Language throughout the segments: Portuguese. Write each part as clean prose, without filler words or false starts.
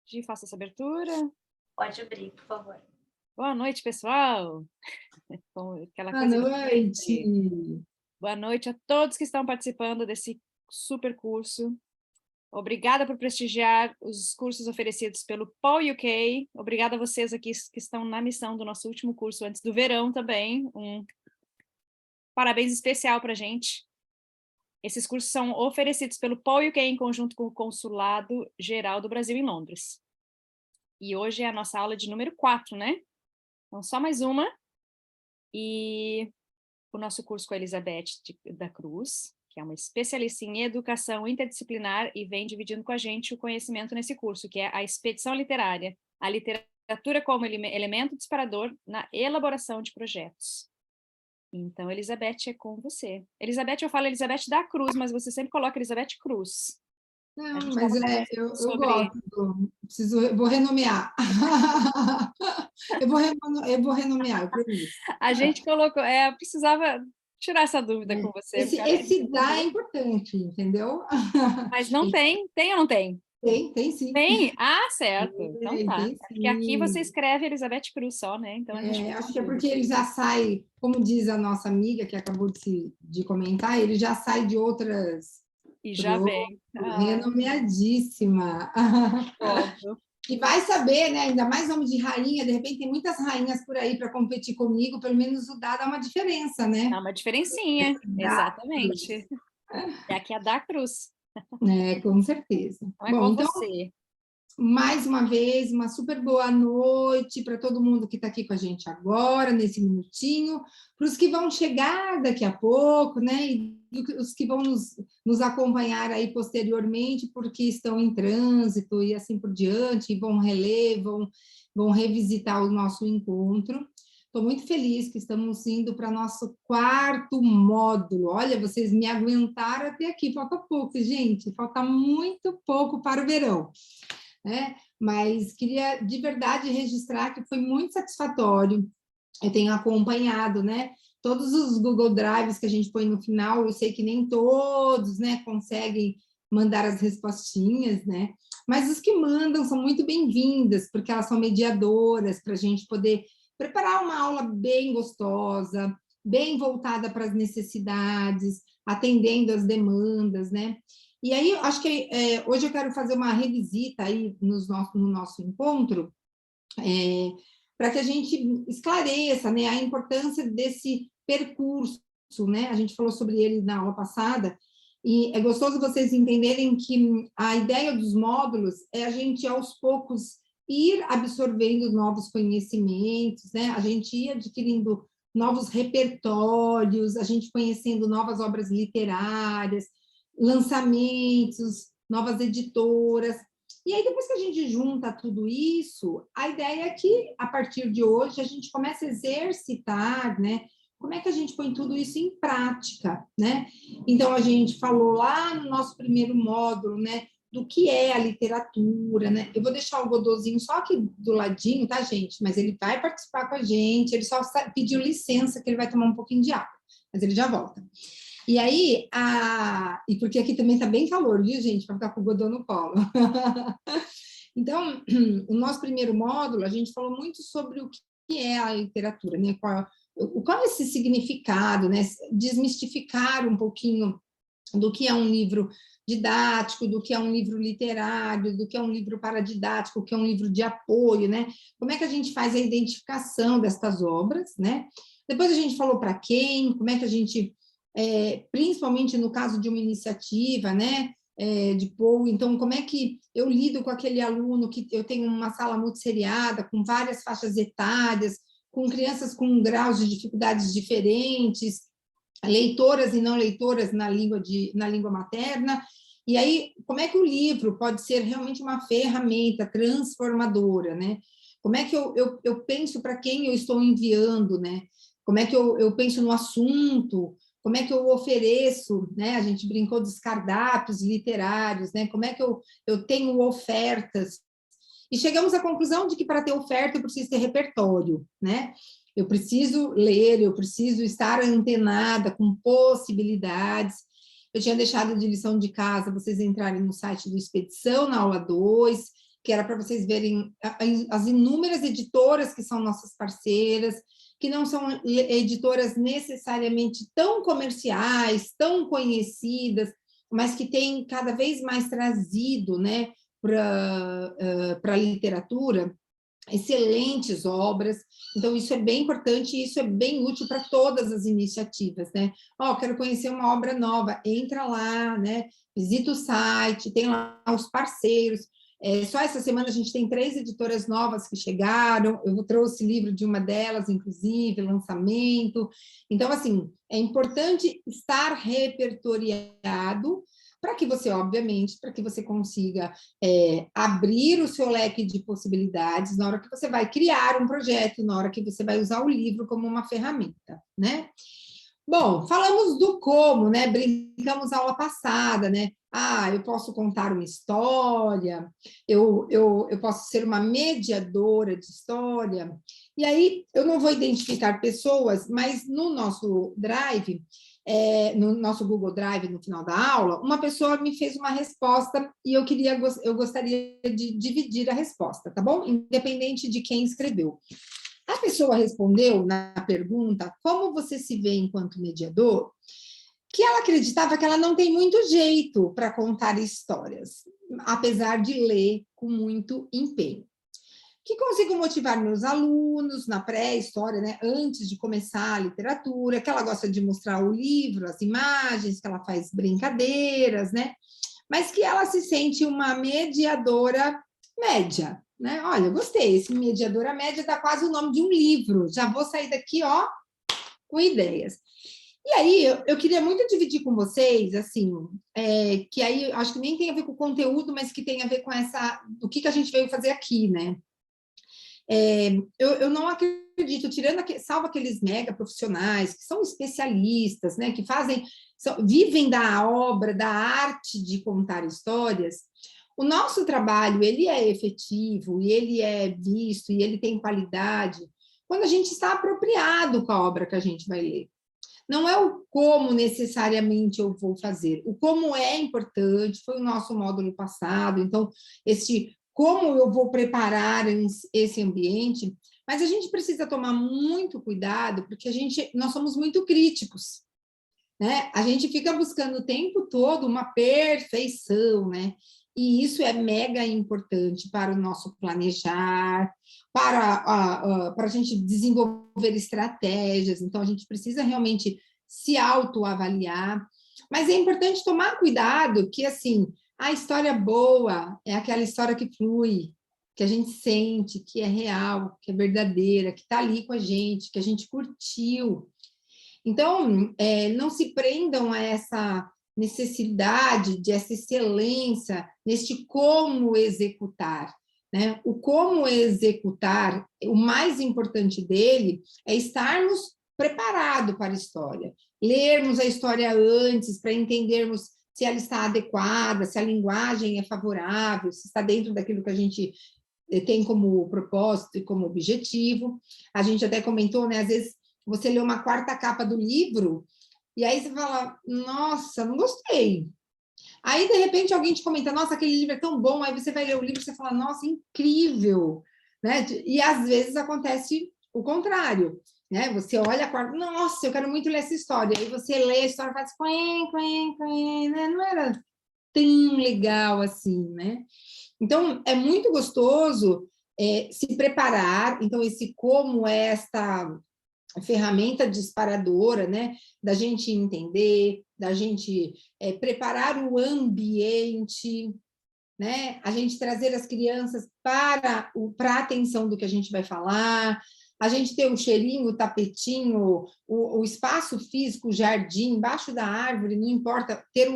Gi, faça essa abertura. Pode abrir, por favor. Boa noite, pessoal. Com aquela Boa coisa de noite. sempre. Boa noite a todos que estão participando desse super curso. Obrigada por prestigiar os cursos oferecidos pelo Paul UK. Obrigada a vocês aqui que estão na missão do nosso último curso antes do verão também. Um parabéns especial para a gente. Esses cursos são oferecidos pelo Paul UK em conjunto com o Consulado Geral do Brasil em Londres. E hoje é a nossa aula de número 4, né? Então, só mais uma. E o nosso curso com a Elizabeth da Cruz, que é uma especialista em educação interdisciplinar e vem dividindo com a gente o conhecimento nesse curso, que é a expedição literária, a literatura como elemento disparador na elaboração de projetos. Então, Elizabeth, é com você. Elizabeth, eu falo Elizabeth da Cruz, mas você sempre coloca Elizabeth Cruz. Não, mas eu gosto, eu vou renomear. eu vou renomear, eu prometo. A gente colocou, precisava tirar essa dúvida com você. Esse dá é importante, entendeu? Mas não tem ou não tem? Tem sim. Tem? Ah, certo. Então tá. Tem, Porque aqui você escreve Elizabeth Cruz só, né? Então a gente acho que é porque ele já sai, como diz a nossa amiga que acabou de comentar, ele já sai de outras... E já vem. Renomeadíssima. Óbvio. E vai saber, né? Ainda mais nome de rainha, de repente tem muitas rainhas por aí para competir comigo, pelo menos o dá uma diferença, né? Dá uma diferencinha, exatamente. É aqui a da Cruz. Com certeza. Então é com você. Mais uma vez, uma super boa noite para todo mundo que está aqui com a gente agora, nesse minutinho, para os que vão chegar daqui a pouco, né? E os que vão nos acompanhar aí posteriormente, porque estão em trânsito e assim por diante, e vão reler, vão revisitar o nosso encontro. Estou muito feliz que estamos indo para nosso 4º módulo. Olha, vocês me aguentaram até aqui, falta pouco, gente, falta muito pouco para o verão. Mas queria de verdade registrar que foi muito satisfatório. Eu tenho acompanhado, né? Todos os Google Drives que a gente põe no final, eu sei que nem todos, né, conseguem mandar as respostinhas, né? Mas os que mandam são muito bem-vindas, porque elas são mediadoras para a gente poder preparar uma aula bem gostosa, bem voltada para as necessidades, atendendo as demandas, né? E aí, acho que hoje eu quero fazer uma revisita aí no nosso encontro, para que a gente esclareça, né, a importância desse percurso, né? A gente falou sobre ele na aula passada, e é gostoso vocês entenderem que a ideia dos módulos é a gente, aos poucos, ir absorvendo novos conhecimentos, né? A gente ir adquirindo novos repertórios, a gente conhecendo novas obras literárias, lançamentos, novas editoras. E aí, depois que a gente junta tudo isso, a ideia é que, a partir de hoje, a gente comece a exercitar, né? Como é que a gente põe tudo isso em prática, né? Então, a gente falou lá no nosso primeiro módulo, né? Do que é a literatura, né? Eu vou deixar o Godozinho só aqui do ladinho, tá, gente? Mas ele vai participar com a gente, ele só pediu licença, que ele vai tomar um pouquinho de água, mas ele já volta. E aí, e porque aqui também está bem calor, viu, gente? Para ficar com o Godô no colo. Então, o nosso primeiro módulo, a gente falou muito sobre o que é a literatura, né? Qual é esse significado, né? Desmistificar um pouquinho do que é um livro didático, do que é um livro literário, do que é um livro paradidático, o que é um livro de apoio, né? Como é que a gente faz a identificação destas obras, né? Depois a gente falou para quem, como é que a gente... principalmente no caso de uma iniciativa, né, de Paul, então, como é que eu lido com aquele aluno que eu tenho uma sala multisseriada, com várias faixas etárias, com crianças com graus de dificuldades diferentes, leitoras e não leitoras na língua materna, e aí, como é que o livro pode ser realmente uma ferramenta transformadora, né? Como é que eu penso para quem eu estou enviando, né? Como é que eu penso no assunto, como é que eu ofereço, né? A gente brincou dos cardápios literários, né? Como é que eu tenho ofertas? E chegamos à conclusão de que para ter oferta eu preciso ter repertório, né? Eu preciso ler, eu preciso estar antenada com possibilidades. Eu tinha deixado de lição de casa vocês entrarem no site do Expedição, na aula 2, que era para vocês verem as inúmeras editoras que são nossas parceiras, que não são editoras necessariamente tão comerciais, tão conhecidas, mas que têm cada vez mais trazido, né, para a literatura excelentes obras. Então, isso é bem importante e isso é bem útil para todas as iniciativas, né? Quero conhecer uma obra nova, entra lá, né? Visita o site, tem lá os parceiros. Só essa semana a gente tem 3 editoras novas que chegaram, eu trouxe livro de uma delas, inclusive, lançamento. Então, assim, é importante estar repertoriado para que você, obviamente, para que você consiga abrir o seu leque de possibilidades na hora que você vai criar um projeto, na hora que você vai usar o livro como uma ferramenta, né? Bom, falamos do como, né? Brincamos aula passada, né? Eu posso contar uma história, eu posso ser uma mediadora de história. E aí, eu não vou identificar pessoas, mas no nosso Drive, no nosso Google Drive, no final da aula, uma pessoa me fez uma resposta e eu gostaria de dividir a resposta, tá bom? Independente de quem escreveu. A pessoa respondeu na pergunta como você se vê enquanto mediador, que ela acreditava que ela não tem muito jeito para contar histórias, apesar de ler com muito empenho. Que consigo motivar meus alunos na pré-história, né, antes de começar a literatura, que ela gosta de mostrar o livro, as imagens, que ela faz brincadeiras, né, mas que ela se sente uma mediadora média, né? Olha, eu gostei, esse mediadora média dá quase o nome de um livro, já vou sair daqui, com ideias. E aí, eu queria muito dividir com vocês, assim, que aí acho que nem tem a ver com o conteúdo, mas que tem a ver com do que a gente veio fazer aqui, né? Eu não acredito, salvo aqueles mega profissionais que são especialistas, né, que vivem da obra, da arte de contar histórias. O nosso trabalho, ele é efetivo, e ele é visto, e ele tem qualidade, quando a gente está apropriado com a obra que a gente vai ler. Não é o como necessariamente eu vou fazer. O como é importante, foi o nosso módulo passado, então, como eu vou preparar esse ambiente, mas a gente precisa tomar muito cuidado, porque nós somos muito críticos, né? A gente fica buscando o tempo todo uma perfeição, né? E isso é mega importante para o nosso planejar, para a gente desenvolver estratégias. Então, a gente precisa realmente se autoavaliar. Mas é importante tomar cuidado que, assim, a história boa é aquela história que flui, que a gente sente, que é real, que é verdadeira, que está ali com a gente, que a gente curtiu. Então, não se prendam a essa necessidade de essa excelência neste como executar, né? O como executar, o mais importante dele é estarmos preparados para a história, lermos a história antes para entendermos se ela está adequada, se a linguagem é favorável, se está dentro daquilo que a gente tem como propósito e como objetivo. A gente até comentou, né? Às vezes você lê uma 4ª capa do livro e aí você fala, nossa, não gostei. Aí, de repente, alguém te comenta, nossa, aquele livro é tão bom, aí você vai ler o livro e você fala, nossa, incrível, né? E às vezes acontece o contrário, né? Você olha a 4ª, nossa, eu quero muito ler essa história, aí você lê a história e faz, né? Não era tão legal assim, né? Então, é muito gostoso se preparar, então, esse como esta ferramenta disparadora, né, da gente entender, da gente preparar o ambiente, né, a gente trazer as crianças para a atenção do que a gente vai falar, a gente ter o cheirinho, o tapetinho, o espaço físico, o jardim, embaixo da árvore, não importa, ter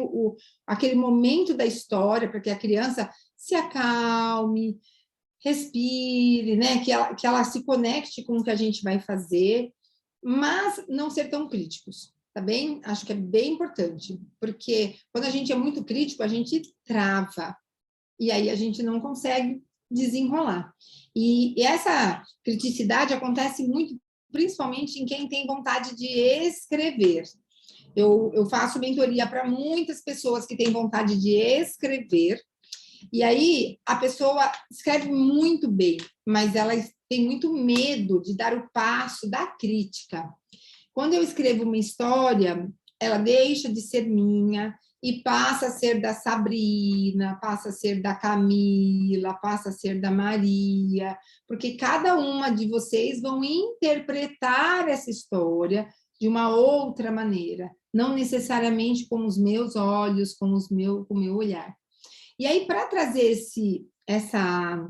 aquele momento da história para que a criança se acalme, respire, né, que ela se conecte com o que a gente vai fazer, mas não ser tão críticos, tá bem? Acho que é bem importante, porque quando a gente é muito crítico, a gente trava, e aí a gente não consegue desenrolar. E essa criticidade acontece muito, principalmente em quem tem vontade de escrever. Eu faço mentoria para muitas pessoas que têm vontade de escrever, E aí, a pessoa escreve muito bem, mas ela tem muito medo de dar o passo da crítica. Quando eu escrevo uma história, ela deixa de ser minha e passa a ser da Sabrina, passa a ser da Camila, passa a ser da Maria, porque cada uma de vocês vão interpretar essa história de uma outra maneira, não necessariamente com os meus olhos, com o meu olhar. E aí, para trazer essa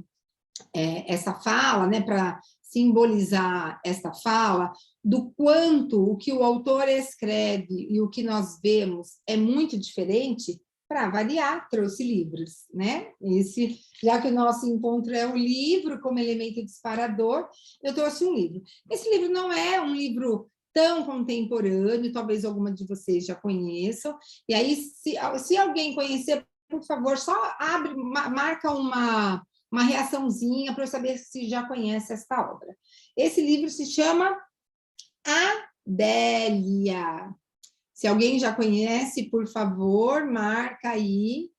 fala, né, para simbolizar essa fala, do quanto o que o autor escreve e o que nós vemos é muito diferente, para variar, trouxe livros, né? Já que o nosso encontro é o livro como elemento disparador, eu trouxe um livro. Esse livro não é um livro tão contemporâneo, talvez alguma de vocês já conheçam, e aí, se alguém conhecer, por favor, só marca uma reaçãozinha para eu saber se já conhece esta obra. Esse livro se chama Adélia. Se alguém já conhece, por favor, marca aí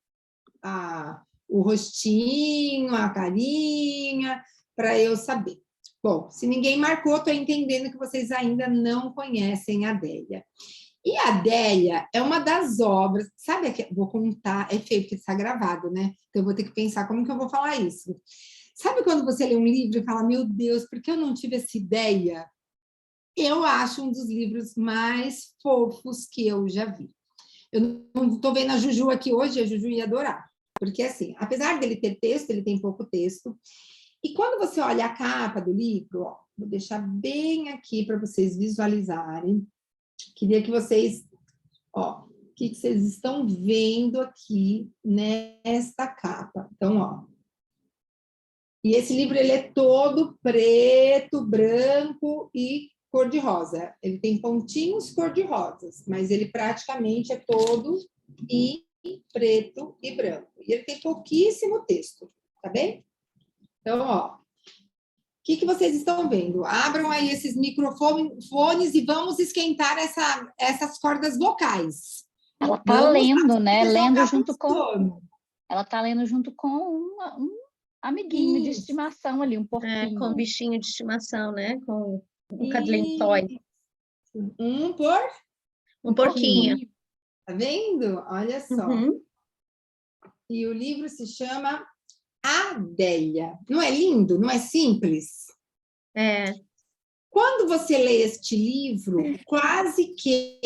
o rostinho, a carinha, para eu saber. Bom, se ninguém marcou, estou entendendo que vocês ainda não conhecem a Adélia. E a Adélia é uma das obras, sabe, vou contar, é feio porque está gravado, né? Então eu vou ter que pensar como que eu vou falar isso. Sabe quando você lê um livro e fala, meu Deus, por que eu não tive essa ideia? Eu acho um dos livros mais fofos que eu já vi. Eu não estou vendo a Juju aqui hoje, a Juju ia adorar. Porque, assim, apesar dele ter texto, ele tem pouco texto. E quando você olha a capa do livro, ó, vou deixar bem aqui para vocês visualizarem. Queria que vocês, ó, o que vocês estão vendo aqui nesta capa. Então, ó. E esse livro, ele é todo preto, branco e cor-de-rosa. Ele tem pontinhos cor-de-rosas, mas ele praticamente é todo em preto e branco. E ele tem pouquíssimo texto, tá bem? Então, ó. O que vocês estão vendo? Abram aí esses microfones e vamos esquentar essas cordas vocais. Ela está lendo, né? Lendo junto com. Sono. Ela está lendo junto com um amiguinho de estimação ali, um porquinho. Com um bichinho de estimação, né? Com um cuddling toy. Um porquinho. Tá vendo? Olha só. Uhum. E o livro se chama Adélia. Não é lindo? Não é simples? É. Quando você lê este livro, quase que...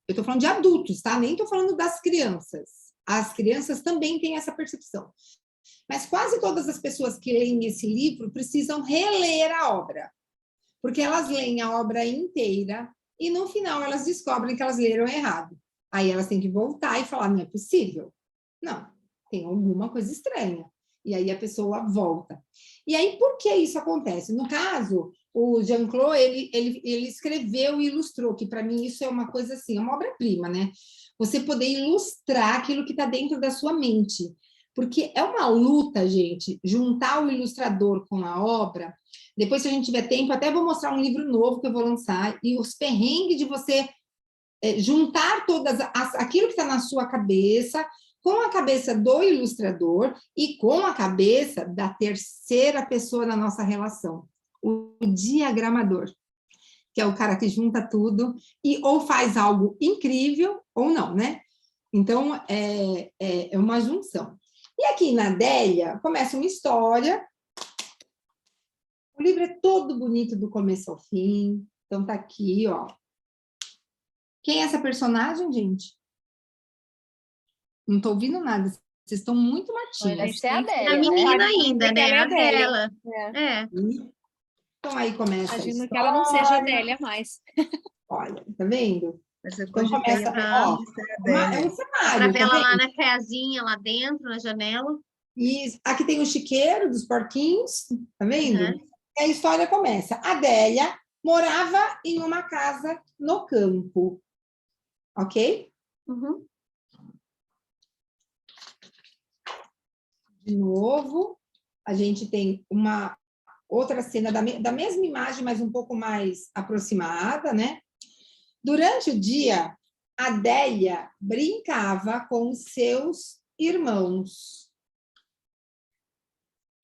Eu estou falando de adultos, tá? Nem estou falando das crianças. As crianças também têm essa percepção. Mas quase todas as pessoas que leem esse livro precisam reler a obra. Porque elas leem a obra inteira e, no final, elas descobrem que elas leram errado. Aí elas têm que voltar e falar, não é possível. Não, tem alguma coisa estranha. E aí a pessoa volta. E aí, por que isso acontece? No caso, o Jean-Claude, ele escreveu e ilustrou, que para mim isso é uma coisa assim, é uma obra-prima, né? Você poder ilustrar aquilo que está dentro da sua mente. Porque é uma luta, gente, juntar o ilustrador com a obra. Depois, se a gente tiver tempo, até vou mostrar um livro novo que eu vou lançar, e os perrengues de você juntar aquilo que está na sua cabeça com a cabeça do ilustrador e com a cabeça da terceira pessoa na nossa relação, o diagramador, que é o cara que junta tudo e ou faz algo incrível ou não, né? Então, é uma junção. E aqui na Adélia começa uma história. O livro é todo bonito do começo ao fim. Então, tá aqui, ó. Quem é essa personagem, gente? Não estou ouvindo nada. Vocês estão muito matinhos. Deve ser a Adélia, A menina né? ainda, né? A dela. É. Então, aí começa Imagino que ela não seja a Adélia mais. Olha, tá vendo? Mas eu Então, começa... Ó, é um cenário. Pra ver ela tá lá na casinha, lá dentro, na janela. E aqui tem o chiqueiro dos porquinhos, tá vendo? Uhum. E a história começa. A Adélia morava em uma casa no campo. Ok? Uhum. De novo, a gente tem uma outra cena da mesma imagem, mas um pouco mais aproximada, né? Durante o dia, a Adélia brincava com os seus irmãos.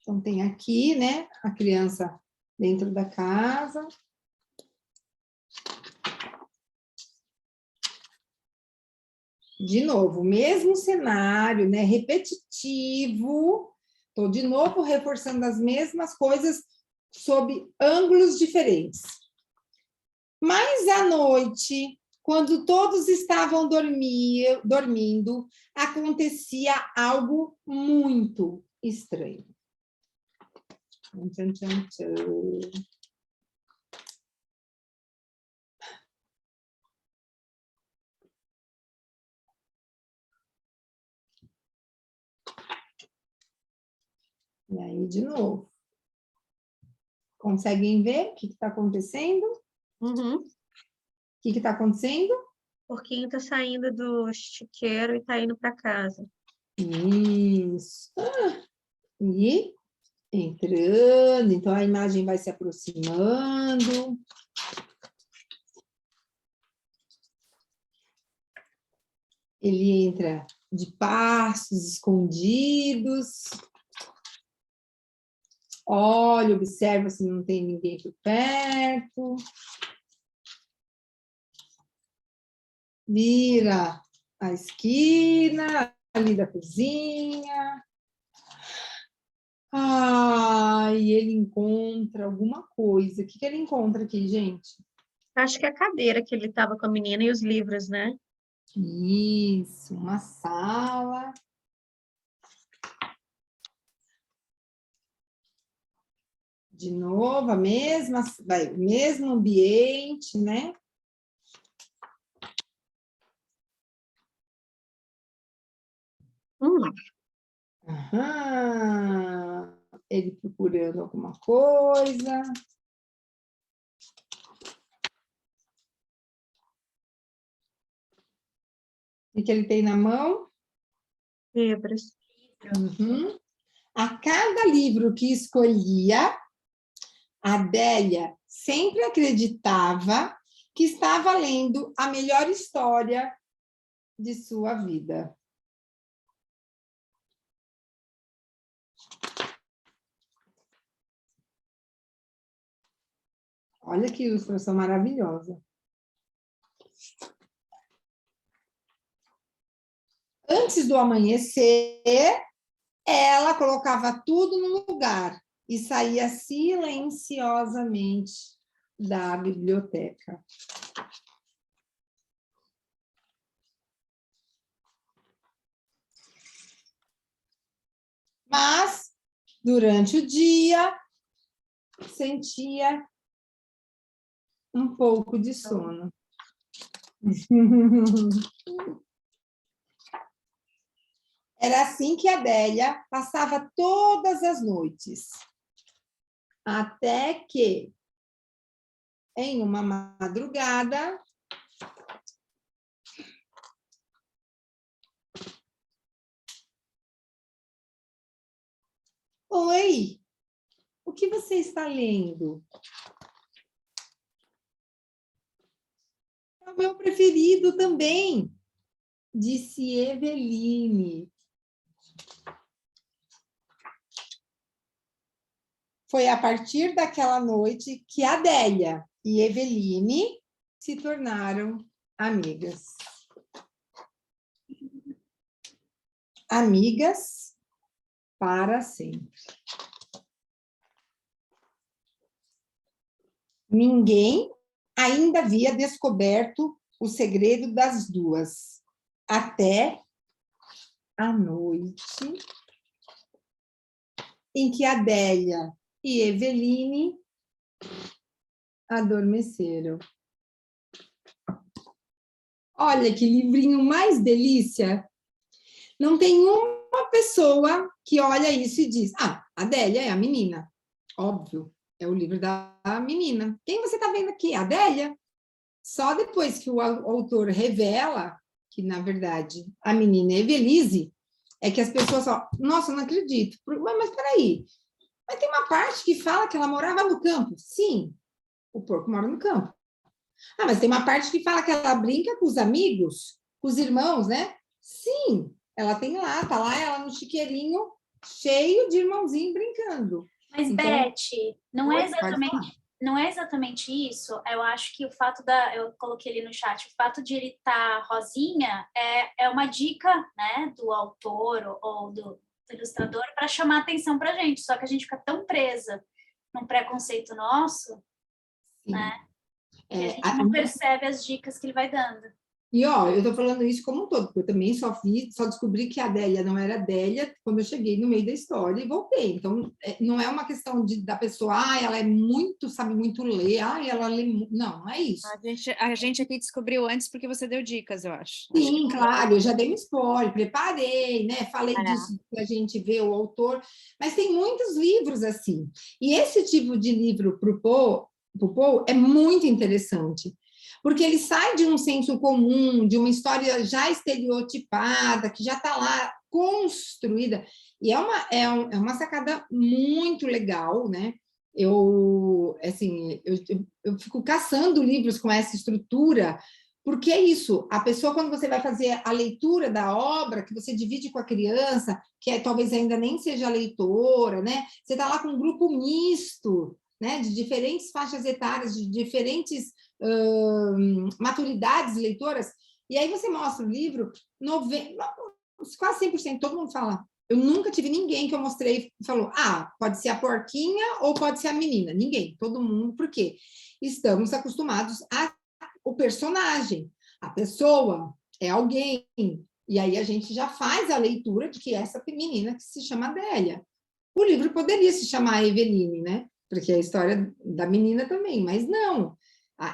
Então, tem aqui, né, a criança dentro da casa. De novo, mesmo cenário, né, repetitivo. Estou de novo reforçando as mesmas coisas sob ângulos diferentes. Mas à noite, quando todos estavam dormindo, acontecia algo muito estranho. Tchan, tchan, tchan. E aí, de novo. Conseguem ver o que está acontecendo? Uhum. O que está acontecendo? O porquinho tá saindo do chiqueiro e tá indo para casa. Isso. E entrando, então a imagem vai se aproximando. Ele entra de passos escondidos. Olha, observa se não tem ninguém por perto. Vira a esquina ali da cozinha. E ele encontra alguma coisa. O que ele encontra aqui, gente? Acho que é a cadeira que ele tava com a menina e os livros, né? Isso, uma sala. De novo, o mesmo ambiente, né? Aham. Ele procurando alguma coisa. O que ele tem na mão? Livros. Uhum. A cada livro que escolhia, a Adélia sempre acreditava que estava lendo a melhor história de sua vida. Olha que ilustração maravilhosa. Antes do amanhecer, ela colocava tudo no lugar e saía silenciosamente da biblioteca. Mas, durante o dia, sentia um pouco de sono. Era assim que a Adélia passava todas as noites. Até que, em uma madrugada, oi, o que você está lendo? É o meu preferido também, disse Eveline. Foi a partir daquela noite que Adélia e Eveline se tornaram amigas. Amigas para sempre. Ninguém ainda havia descoberto o segredo das duas, até a noite em que Adélia e Eveline adormeceram. Olha que livrinho mais delícia! Não tem uma pessoa que olha isso e diz: ah, Adélia é a menina. Óbvio, é o livro da menina. Quem você está vendo aqui? Adélia? Só depois que o autor revela que, na verdade, a menina é Evelise, é que as pessoas falam: nossa, não acredito. Mas peraí, mas tem uma parte que fala que ela morava no campo. Sim, o porco mora no campo. Ah, mas tem uma parte que fala que ela brinca com os amigos, com os irmãos, né? Sim, ela tem lá, tá lá ela no chiqueirinho cheio de irmãozinho brincando. Mas, Então, Beth, não é pode falar. não é exatamente isso. Eu acho que o fato eu coloquei ali no chat, o fato de ele estar rosinha é uma dica, né, do autor ou do ilustrador para chamar atenção para a gente. Só que a gente fica tão presa num preconceito nosso, Sim. né, que a É, gente não percebe as dicas que ele vai dando. E, ó, eu tô falando isso como um todo, porque eu também só descobri que a Adélia não era Adélia quando eu cheguei no meio da história e voltei. Então, não é uma questão da pessoa, ela é muito, sabe muito ler, ela lê muito. Não, não é isso. A gente aqui descobriu antes porque você deu dicas, eu acho. Sim, claro, eu já dei um spoiler, preparei, né? Falei disso para a gente ver o autor, mas tem muitos livros assim. E esse tipo de livro para o Paul é muito interessante, porque ele sai de um senso comum, de uma história já estereotipada, que já está lá construída, e é uma sacada muito legal, né? Eu fico caçando livros com essa estrutura, porque é isso, a pessoa, quando você vai fazer a leitura da obra, que você divide com a criança, que talvez ainda nem seja leitora, né? Você está lá com um grupo misto, né? De diferentes faixas etárias, de diferentes maturidades leitoras, e aí você mostra o livro, quase 100%, todo mundo fala. Eu nunca tive ninguém que eu mostrei e falou, pode ser a porquinha ou pode ser a menina. Ninguém, todo mundo, por quê? Estamos acostumados o personagem, a pessoa, é alguém. E aí a gente já faz a leitura de que essa menina que se chama Adélia. O livro poderia se chamar Eveline, né? Porque é a história da menina também, mas não.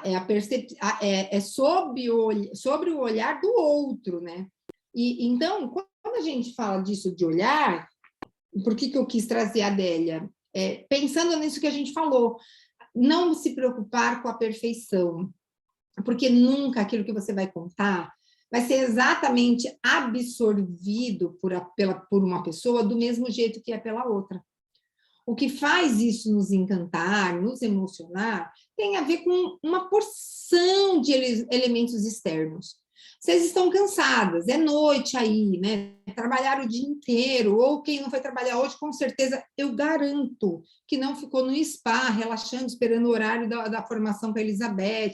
É sobre o olhar do outro, né? E então, quando a gente fala disso de olhar, por que eu quis trazer a Adélia? Pensando nisso que a gente falou, não se preocupar com a perfeição, porque nunca aquilo que você vai contar vai ser exatamente absorvido por uma pessoa do mesmo jeito que é pela outra. O que faz isso nos encantar, nos emocionar, tem a ver com uma porção de elementos externos. Vocês estão cansadas, é noite aí, né? Trabalharam o dia inteiro, ou quem não foi trabalhar hoje, com certeza, eu garanto que não ficou no spa, relaxando, esperando o horário da formação com a Elizabeth.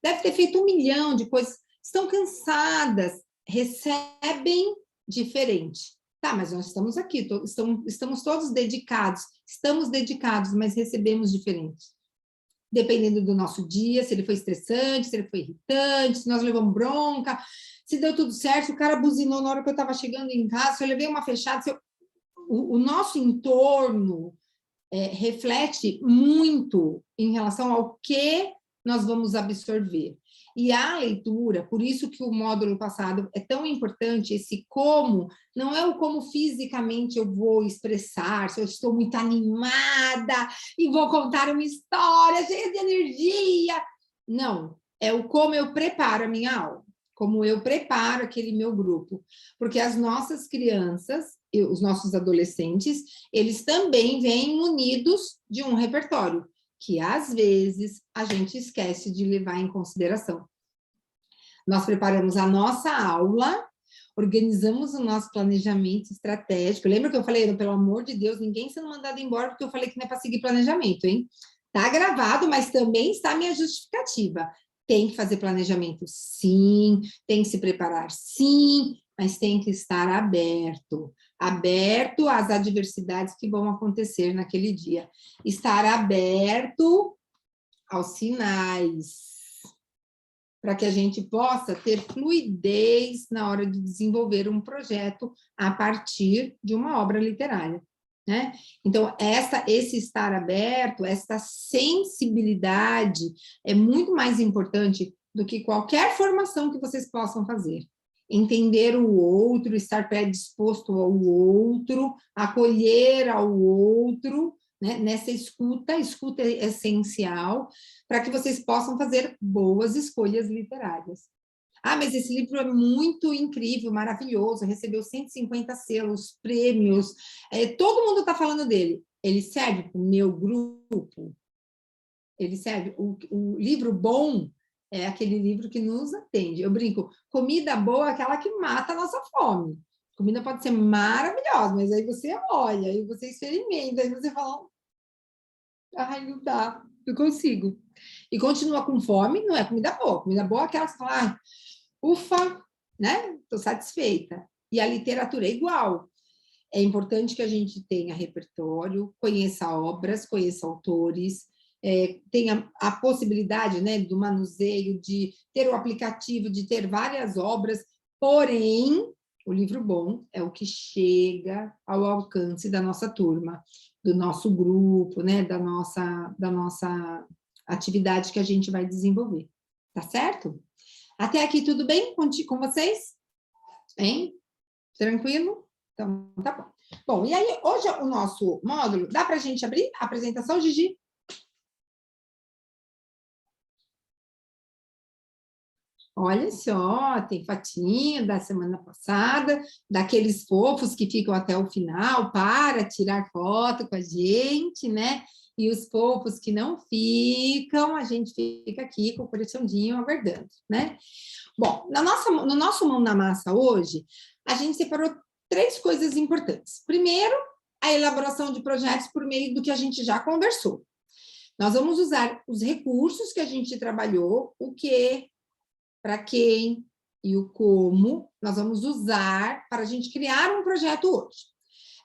Deve ter feito 1 milhão de coisas. Estão cansadas, recebem diferente. Tá, mas nós estamos aqui, estamos todos dedicados, mas recebemos diferente. Dependendo do nosso dia, se ele foi estressante, se ele foi irritante, se nós levamos bronca, se deu tudo certo, se o cara buzinou na hora que eu estava chegando em casa, se eu levei uma fechada, o nosso entorno reflete muito em relação ao que nós vamos absorver. E a leitura, por isso que o módulo passado é tão importante, esse como, não é o como fisicamente eu vou expressar, se eu estou muito animada e vou contar uma história cheia de energia. Não, é o como eu preparo a minha aula, como eu preparo aquele meu grupo. Porque as nossas crianças, os nossos adolescentes, eles também vêm munidos de um repertório, que às vezes a gente esquece de levar em consideração. Nós preparamos a nossa aula, organizamos o nosso planejamento estratégico. Lembra que eu falei, pelo amor de Deus, ninguém sendo mandado embora, porque eu falei que não é para seguir planejamento, hein? Tá gravado, mas também está a minha justificativa. Tem que fazer planejamento, sim, tem que se preparar, sim, mas tem que estar aberto às adversidades que vão acontecer naquele dia. Estar aberto aos sinais, para que a gente possa ter fluidez na hora de desenvolver um projeto a partir de uma obra literária, né? Então, esse estar aberto, essa sensibilidade é muito mais importante do que qualquer formação que vocês possam fazer. Entender o outro, estar predisposto ao outro, acolher ao outro, né? Nessa escuta é essencial para que vocês possam fazer boas escolhas literárias. Mas esse livro é muito incrível, maravilhoso, recebeu 150 selos, prêmios, todo mundo está falando dele. Ele serve para o meu grupo? Ele serve? O livro bom é aquele livro que nos atende. Eu brinco, comida boa é aquela que mata a nossa fome. Comida pode ser maravilhosa, mas aí você olha, aí você experimenta, aí você fala, ai, não dá, não consigo. E continua com fome, não é comida boa. Comida boa é aquela que você fala, ai, ufa, né? Estou satisfeita. E a literatura é igual. É importante que a gente tenha repertório, conheça obras, conheça autores, tenha a possibilidade, né, do manuseio, de ter o aplicativo, de ter várias obras, porém, o livro bom é o que chega ao alcance da nossa turma, do nosso grupo, né, da nossa atividade que a gente vai desenvolver. Tá certo? Até aqui tudo bem com vocês? Hein? Tranquilo? Então, tá bom. Bom, e aí, hoje o nosso módulo, dá para a gente abrir a apresentação, Gigi? Olha só, tem fotinho da semana passada, daqueles fofos que ficam até o final para tirar foto com a gente, né? E os fofos que não ficam, a gente fica aqui com o coraçãozinho aguardando, né? Bom, no nosso Mão na Massa hoje, a gente separou 3 coisas importantes. Primeiro, a elaboração de projetos por meio do que a gente já conversou. Nós vamos usar os recursos que a gente trabalhou, o que, para quem e o como nós vamos usar para a gente criar um projeto hoje.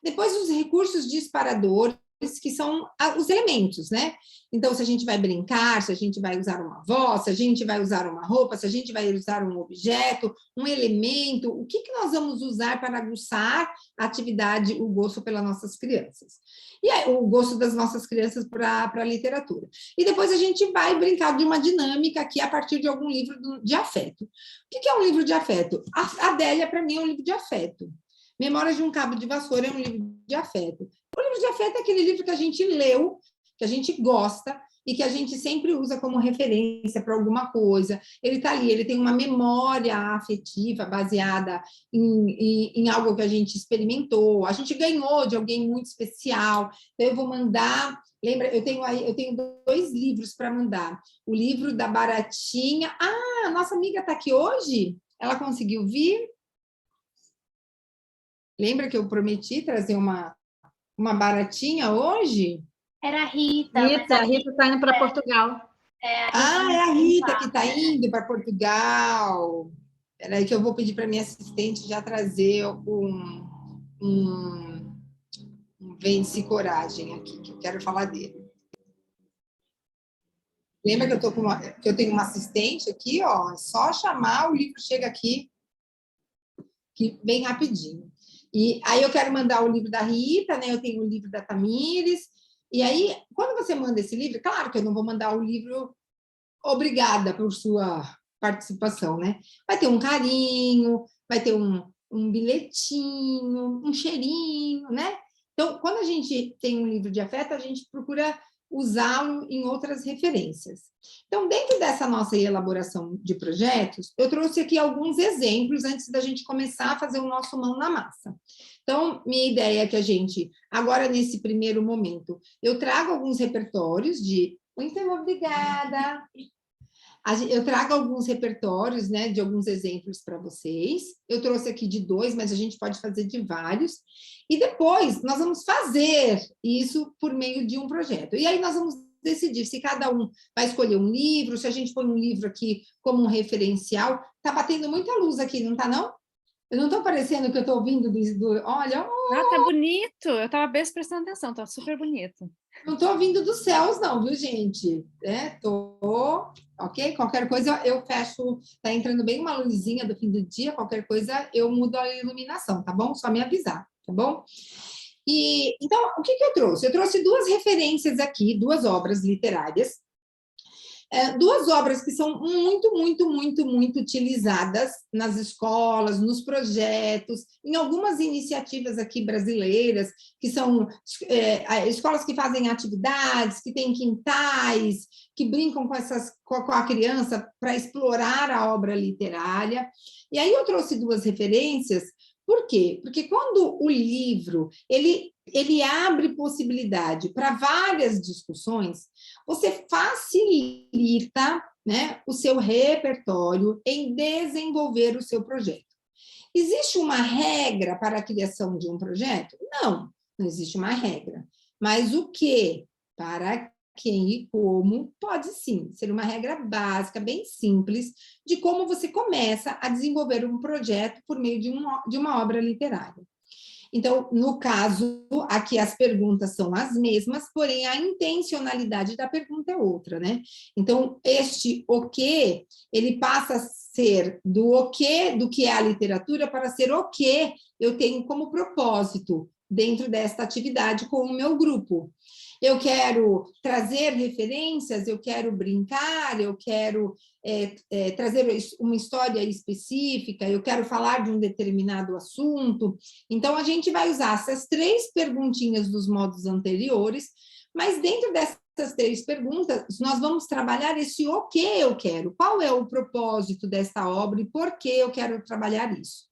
Depois, os recursos disparadores, que são os elementos, né? Então, se a gente vai brincar, se a gente vai usar uma voz, se a gente vai usar uma roupa, se a gente vai usar um objeto, um elemento, o que nós vamos usar para aguçar a atividade, o gosto pelas nossas crianças. E aí, o gosto das nossas crianças para a literatura. E depois a gente vai brincar de uma dinâmica aqui a partir de algum livro de afeto. O que é um livro de afeto? A Adélia, para mim, é um livro de afeto. Memórias de um Cabo de Vassoura é um livro de afeto. O livro de afeto é aquele livro que a gente leu, que a gente gosta e que a gente sempre usa como referência para alguma coisa. Ele está ali, ele tem uma memória afetiva baseada em algo que a gente experimentou, a gente ganhou de alguém muito especial. Então, eu vou mandar... Lembra, eu tenho 2 livros para mandar. O livro da Baratinha. Ah, a nossa amiga está aqui hoje? Ela conseguiu vir? Lembra que eu prometi trazer uma baratinha hoje? Era a Rita. A Rita está indo para Portugal. É a Rita que está indo para Portugal. Espera aí que eu vou pedir para minha assistente já trazer um Vence Coragem aqui, que eu quero falar dele. Lembra que eu tenho uma assistente aqui, ó, é só chamar, o livro chega aqui, que bem rapidinho. E aí eu quero mandar o livro da Rita, né? Eu tenho o livro da Tamires. E aí, quando você manda esse livro, claro que eu não vou mandar o livro obrigada por sua participação, né? Vai ter um carinho, vai ter um bilhetinho, um cheirinho, né? Então, quando a gente tem um livro de afeto, a gente procura usá-lo em outras referências. Então, dentro dessa nossa elaboração de projetos, eu trouxe aqui alguns exemplos antes da gente começar a fazer o nosso Mão na Massa. Então, minha ideia é que a gente, agora nesse primeiro momento, eu trago alguns repertórios de... Muito obrigada! Eu trago alguns repertórios, né, de alguns exemplos para vocês. Eu trouxe aqui de 2, mas a gente pode fazer de vários. E depois nós vamos fazer isso por meio de um projeto. E aí nós vamos decidir se cada um vai escolher um livro, se a gente põe um livro aqui como um referencial. Está batendo muita luz aqui, não está, não? Eu não estou parecendo que eu estou ouvindo Olha... Ah, tá bonito! Eu estava bem prestando atenção, tá super bonito. Não estou ouvindo dos céus, não, viu, gente? Ok? Qualquer coisa eu fecho. Está entrando bem uma luzinha do fim do dia, qualquer coisa eu mudo a iluminação, tá bom? Só me avisar, tá bom? E então, o que eu trouxe? Eu trouxe 2 referências aqui, 2 obras literárias. 2 obras que são muito utilizadas nas escolas, nos projetos, em algumas iniciativas aqui brasileiras, que são escolas que fazem atividades, que têm quintais, que brincam com a criança para explorar a obra literária. E aí eu trouxe 2 referências. Por quê? Porque quando o livro ele abre possibilidade para várias discussões, você facilita, né, o seu repertório em desenvolver o seu projeto. Existe uma regra para a criação de um projeto? Não, não existe uma regra. Mas o que, para quem e como, pode sim ser uma regra básica, bem simples, de como você começa a desenvolver um projeto por meio de uma obra literária. Então, no caso, aqui as perguntas são as mesmas, porém a intencionalidade da pergunta é outra, né? Então, este o que, ele passa a ser do que é a literatura, para ser o que eu tenho como propósito dentro desta atividade com o meu grupo. Eu quero trazer referências, eu quero brincar, eu quero trazer uma história específica, eu quero falar de um determinado assunto. Então, a gente vai usar essas 3 perguntinhas dos modos anteriores, mas dentro dessas 3 perguntas, nós vamos trabalhar esse o que eu quero, qual é o propósito desta obra e por que eu quero trabalhar isso.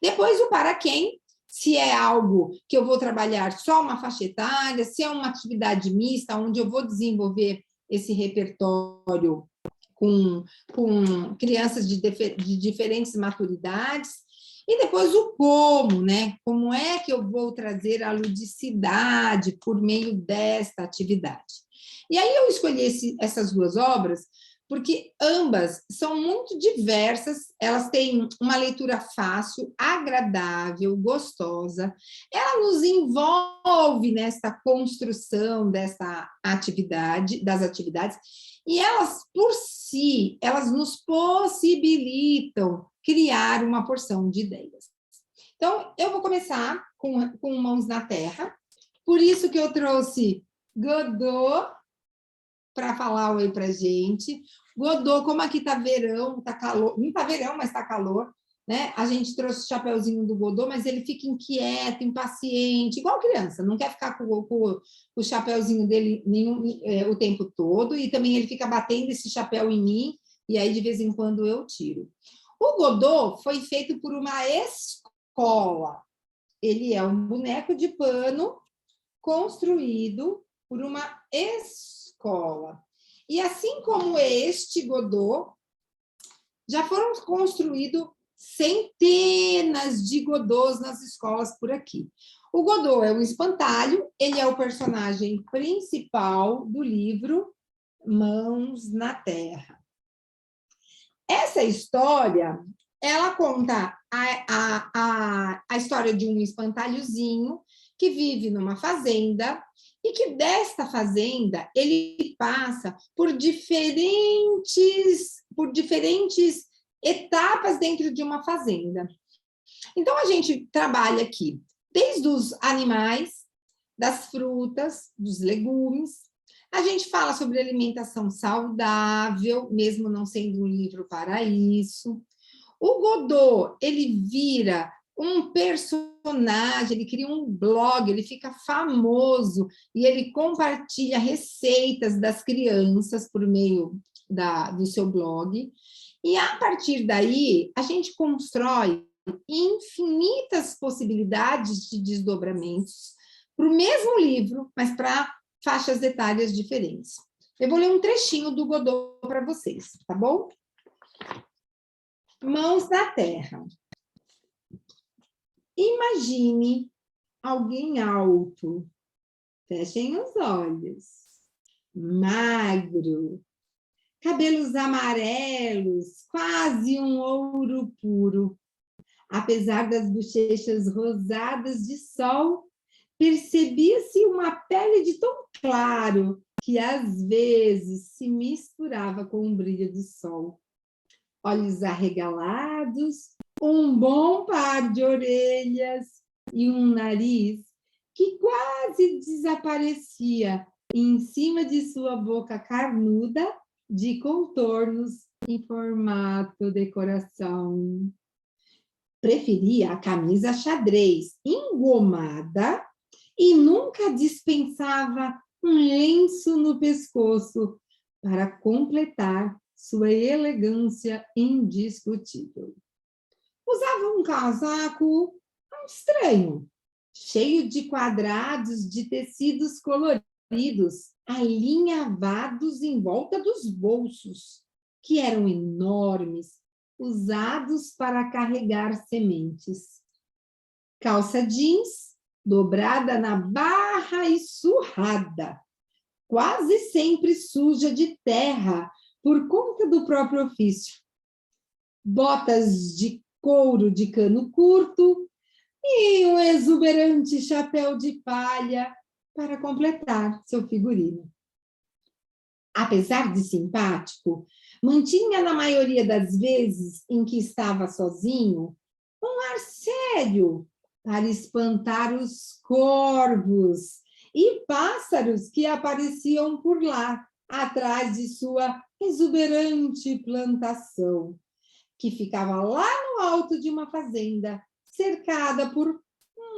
Depois, o para quem, se é algo que eu vou trabalhar só uma faixa etária, se é uma atividade mista, onde eu vou desenvolver esse repertório com crianças de diferentes maturidades, e depois o como, né? Como é que eu vou trazer a ludicidade por meio desta atividade? E aí eu escolhi essas 2 obras porque ambas são muito diversas, elas têm uma leitura fácil, agradável, gostosa, ela nos envolve nesta construção das atividades, e elas, por si, elas nos possibilitam criar uma porção de ideias. Então, eu vou começar com Mãos na Terra, por isso que eu trouxe Godot para falar oi para a gente. Godot, como aqui está verão, está calor, não está verão, mas está calor, né? A gente trouxe o chapeuzinho do Godot, mas ele fica inquieto, impaciente, igual criança, não quer ficar com o chapeuzinho dele o tempo todo, e também ele fica batendo esse chapéu em mim, e aí de vez em quando eu tiro. O Godot foi feito por uma escola. Ele é um boneco de pano construído por uma escola. E assim como este Godot, já foram construídos centenas de Godots nas escolas por aqui. O Godot é um espantalho, ele é o personagem principal do livro Mãos na Terra. Essa história, ela conta a história de um espantalhozinho que vive numa fazenda e que desta fazenda ele passa por diferentes etapas dentro de uma fazenda. Então, a gente trabalha aqui desde os animais, das frutas, dos legumes. A gente fala sobre alimentação saudável, mesmo não sendo um livro para isso. O Godot, ele vira um personagem, ele cria um blog, ele fica famoso e ele compartilha receitas das crianças por meio do seu blog. E, a partir daí, a gente constrói infinitas possibilidades de desdobramentos para o mesmo livro, mas para faixas etárias diferentes. Eu vou ler um trechinho do Godot para vocês, tá bom? Mãos na Terra. Imagine alguém alto, fechem os olhos, magro, cabelos amarelos, quase um ouro puro. Apesar das bochechas rosadas de sol, percebia-se uma pele de tom claro que às vezes se misturava com o brilho do sol. Olhos arregalados, um bom par de orelhas e um nariz que quase desaparecia em cima de sua boca carnuda de contornos em formato de coração. Preferia a camisa xadrez engomada e nunca dispensava um lenço no pescoço para completar sua elegância indiscutível. Usava um casaco estranho, cheio de quadrados de tecidos coloridos, alinhavados em volta dos bolsos, que eram enormes usados para carregar sementes. Calça jeans, dobrada na barra e surrada, quase sempre suja de terra por conta do próprio ofício. Botas de couro de cano curto e um exuberante chapéu de palha para completar seu figurino. Apesar de simpático, mantinha na maioria das vezes em que estava sozinho um ar sério para espantar os corvos e pássaros que apareciam por lá, atrás de sua exuberante plantação, que ficava lá no alto de uma fazenda, cercada por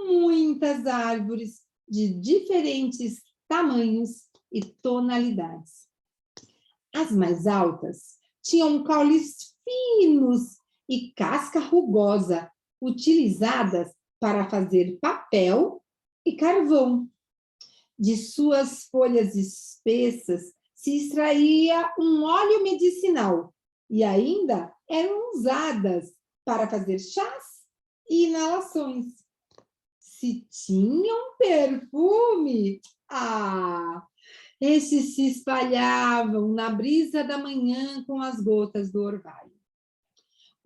muitas árvores de diferentes tamanhos e tonalidades. As mais altas tinham caules finos e casca rugosa, utilizadas para fazer papel e carvão. De suas folhas espessas se extraía um óleo medicinal e ainda eram usadas para fazer chás e inalações. Se tinham perfume, esses se espalhavam na brisa da manhã com as gotas do orvalho.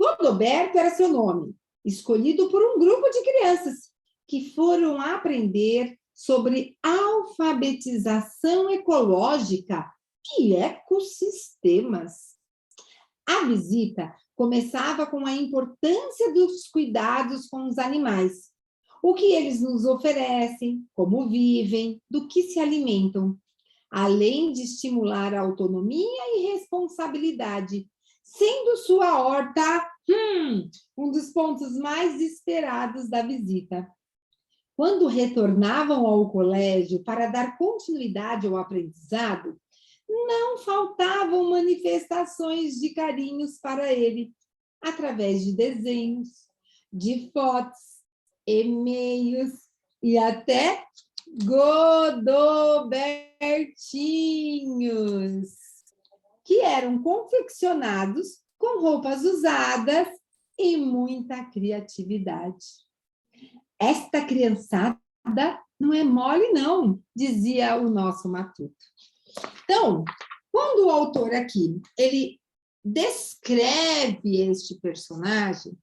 Rodoberto era seu nome, escolhido por um grupo de crianças que foram aprender sobre alfabetização ecológica e ecossistemas. A visita começava com a importância dos cuidados com os animais, o que eles nos oferecem, como vivem, do que se alimentam, além de estimular a autonomia e responsabilidade, sendo sua horta um dos pontos mais esperados da visita. Quando retornavam ao colégio para dar continuidade ao aprendizado, não faltavam manifestações de carinhos para ele, através de desenhos, de fotos, e-mails e até godobertinhos, que eram confeccionados com roupas usadas e muita criatividade. Esta criançada não é mole, não, dizia o nosso matuto. Então, quando o autor aqui, ele descreve este personagem,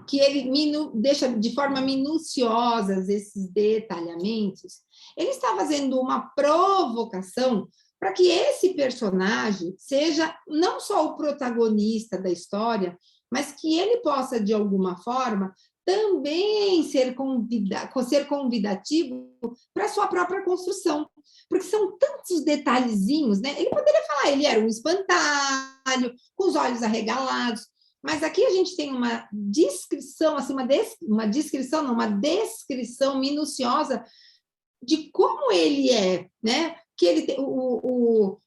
que ele deixa de forma minuciosa esses detalhamentos, ele está fazendo uma provocação para que esse personagem seja não só o protagonista da história, mas que ele possa, de alguma forma, também ser convidativo para a sua própria construção. Porque são tantos detalhezinhos, né? Ele poderia falar, ele era um espantalho, com os olhos arregalados, mas aqui a gente tem uma descrição, assim, uma descrição minuciosa de como ele é, né? Que ele tem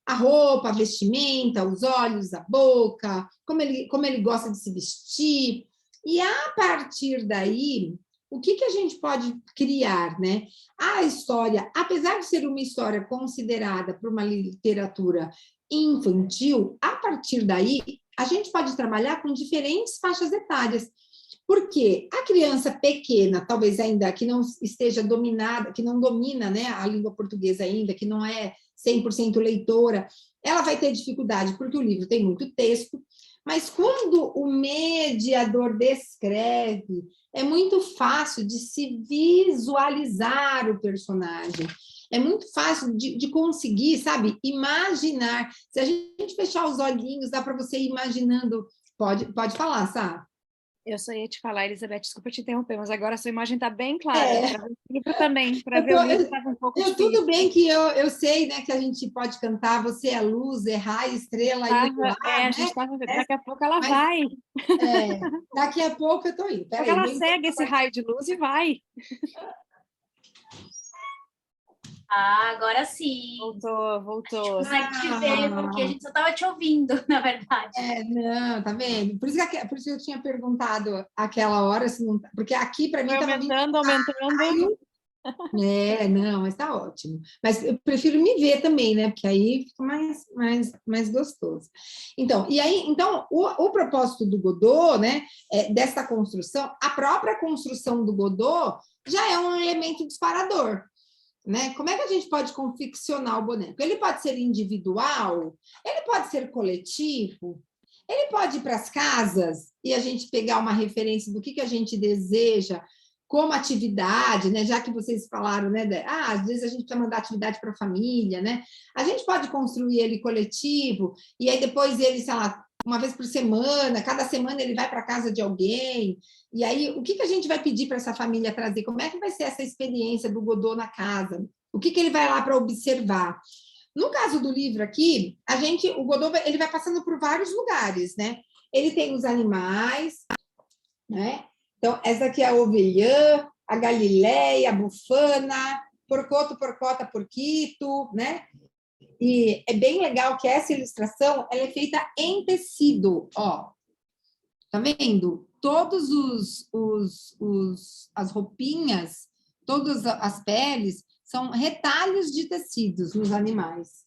a roupa, a vestimenta, os olhos, a boca, como ele gosta de se vestir. E a partir daí, o que a gente pode criar, né? A história, apesar de ser uma história considerada por uma literatura infantil, a partir daí, a gente pode trabalhar com diferentes faixas etárias. Porque a criança pequena, talvez ainda que não esteja dominada, que não domina, né, a língua portuguesa ainda, que não é 100% leitora, ela vai ter dificuldade, porque o livro tem muito texto, mas quando o mediador descreve, é muito fácil de se visualizar o personagem, é muito fácil de conseguir, sabe, imaginar. Se a gente fechar os olhinhos, dá para você ir imaginando. Pode falar, Sá. Eu só ia te falar, Elizabeth, desculpa te interromper, mas agora a sua imagem está bem clara. Para ver o livro também, para ver o livro estava um pouco difícil. Tudo bem que eu sei, né, que a gente pode cantar Você é a Luz, é raio, estrela e luar, a gente tava, daqui a pouco ela vai. Daqui a pouco eu estou indo. Porque ela segue esse raio de luz e vai. Agora sim. Voltou. Consegue te ver, porque a gente só estava te ouvindo, na verdade. Não, tá vendo? Por isso que eu tinha perguntado aquela hora, se não, porque aqui para mim estava aumentando. Não, mas tá ótimo. Mas eu prefiro me ver também, né? Porque aí fica mais gostoso. Então, o propósito do Godot, né? Dessa construção, a própria construção do Godot já é um elemento disparador. Né? Como é que a gente pode confeccionar o boneco? Ele pode ser individual, ele pode ser coletivo, ele pode ir para as casas e a gente pegar uma referência do que a gente deseja como atividade, né? Já que vocês falaram, né? Às vezes a gente precisa mandar atividade para a família, né? A gente pode construir ele coletivo, e aí depois ele, sei lá, uma vez por semana, cada semana ele vai para a casa de alguém, e aí o que a gente vai pedir para essa família trazer? Como é que vai ser essa experiência do Godot na casa? O que ele vai lá para observar? No caso do livro aqui, o Godot ele vai passando por vários lugares, né? Ele tem os animais, né? Então, essa aqui é a ovelhã, a galileia, a bufana, porcoto, porcota, porquito, né? E é bem legal que essa ilustração ela é feita em tecido, ó. Tá vendo? Todos as roupinhas, todas as peles são retalhos de tecidos nos animais.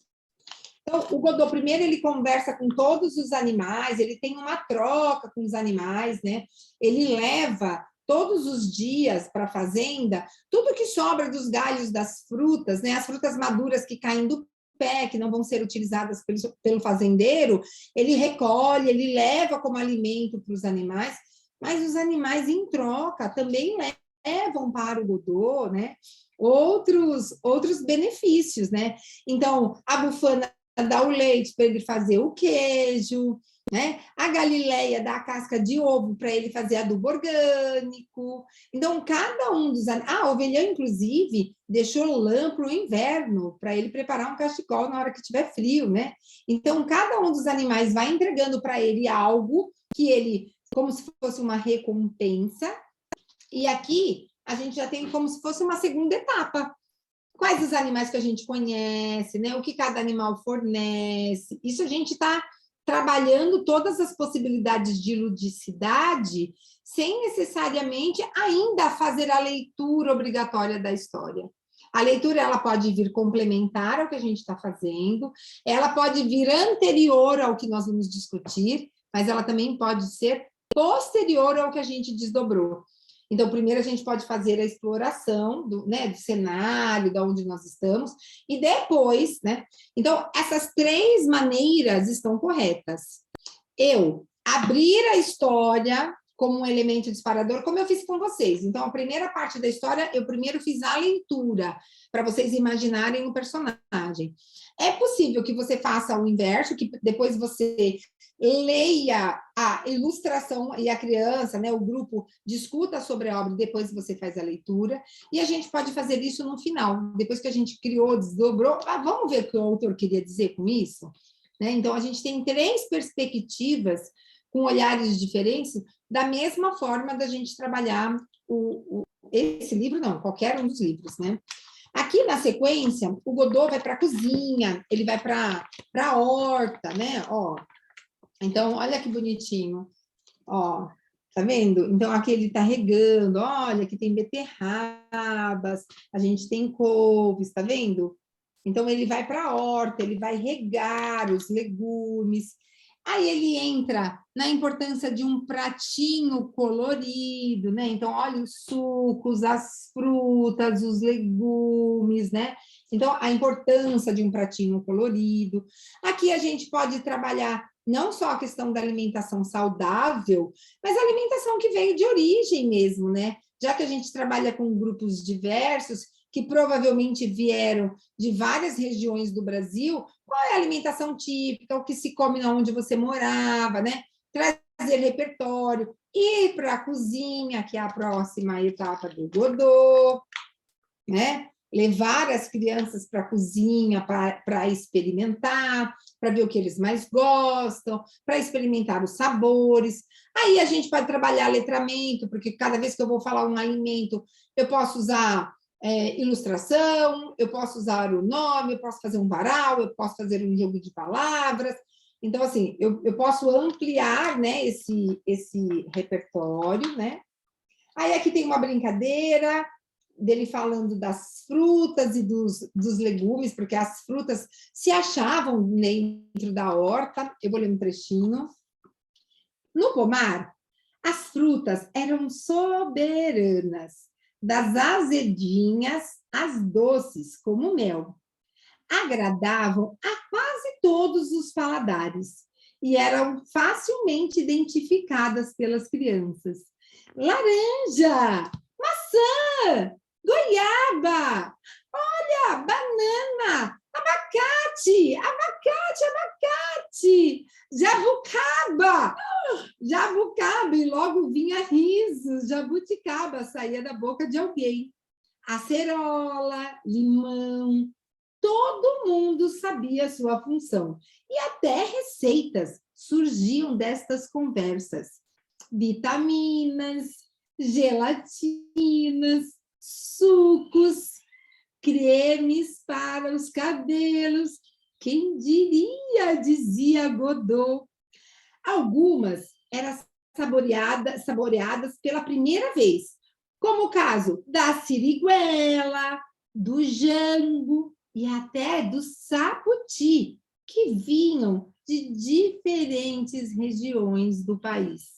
Então, o Godot, primeiro, ele conversa com todos os animais, ele tem uma troca com os animais, né? Ele leva todos os dias para a fazenda tudo que sobra dos galhos das frutas, né? As frutas maduras que caem do pé, que não vão ser utilizadas pelo fazendeiro, ele recolhe, ele leva como alimento para os animais, mas os animais, em troca, também levam para o Godot, né? Outros benefícios, né? Então, a bufana dá o leite para ele fazer o queijo, né? A galileia dá a casca de ovo para ele fazer adubo orgânico. Então, cada um dos... a ovelha, inclusive, deixou lã para o inverno, para ele preparar um cachecol na hora que tiver frio, né? Então, cada um dos animais vai entregando para ele algo que ele, como se fosse uma recompensa. E aqui, a gente já tem como se fosse uma segunda etapa. Quais os animais que a gente conhece, né? O que cada animal fornece. Isso a gente está trabalhando todas as possibilidades de ludicidade, sem necessariamente ainda fazer a leitura obrigatória da história. A leitura ela pode vir complementar ao que a gente está fazendo, ela pode vir anterior ao que nós vamos discutir, mas ela também pode ser posterior ao que a gente desdobrou. Então, primeiro a gente pode fazer a exploração do cenário, de onde nós estamos, e depois, né? Então, essas três maneiras estão corretas. Eu abrir a história como um elemento disparador, como eu fiz com vocês. Então, a primeira parte da história, eu primeiro fiz a leitura, para vocês imaginarem o personagem. É possível que você faça o inverso, que depois você leia a ilustração e a criança, né, o grupo discuta sobre a obra e depois você faz a leitura, e a gente pode fazer isso no final, depois que a gente criou, desdobrou, vamos ver o que o autor queria dizer com isso? Né? Então, a gente tem três perspectivas com olhares diferentes, da mesma forma da gente trabalhar esse livro, não, qualquer um dos livros, né? Aqui na sequência, o Godot vai para a cozinha, ele vai para a horta, né? Ó, então, olha que bonitinho. Ó, tá vendo? Então, aqui ele está regando. Olha, aqui tem beterrabas, a gente tem couves, tá vendo? Então, ele vai para a horta, ele vai regar os legumes. Aí ele entra na importância de um pratinho colorido, né? Então, olha os sucos, as frutas, os legumes, né? Então, a importância de um pratinho colorido. Aqui a gente pode trabalhar não só a questão da alimentação saudável, mas a alimentação que veio de origem mesmo, né? Já que a gente trabalha com grupos diversos, que provavelmente vieram de várias regiões do Brasil, qual é a alimentação típica, o que se come onde você morava, né? Trazer repertório, ir para a cozinha, que é a próxima etapa do Godot, né? Levar as crianças para a cozinha para experimentar, para ver o que eles mais gostam, para experimentar os sabores. Aí a gente pode trabalhar letramento, porque cada vez que eu vou falar um alimento, eu posso usar ilustração, eu posso usar o nome, eu posso fazer um varal, eu posso fazer um jogo de palavras. Então, assim, eu posso ampliar, né, esse repertório, né? Aí aqui tem uma brincadeira, dele falando das frutas e dos legumes, porque as frutas se achavam dentro da horta. Eu vou ler um trechinho. No pomar, as frutas eram soberanas, das azedinhas às doces, como mel. Agradavam a quase todos os paladares e eram facilmente identificadas pelas crianças. Laranja, maçã, goiaba, olha, banana, abacate, jabucaba, e logo vinha risos, jabuticaba saía da boca de alguém. Acerola, limão, todo mundo sabia a sua função. E até receitas surgiam destas conversas. Vitaminas, gelatinas, sucos, cremes para os cabelos. Quem diria, dizia Godot. Algumas eram saboreadas pela primeira vez, como o caso da siriguela, do jambo e até do saputi, que vinham de diferentes regiões do país.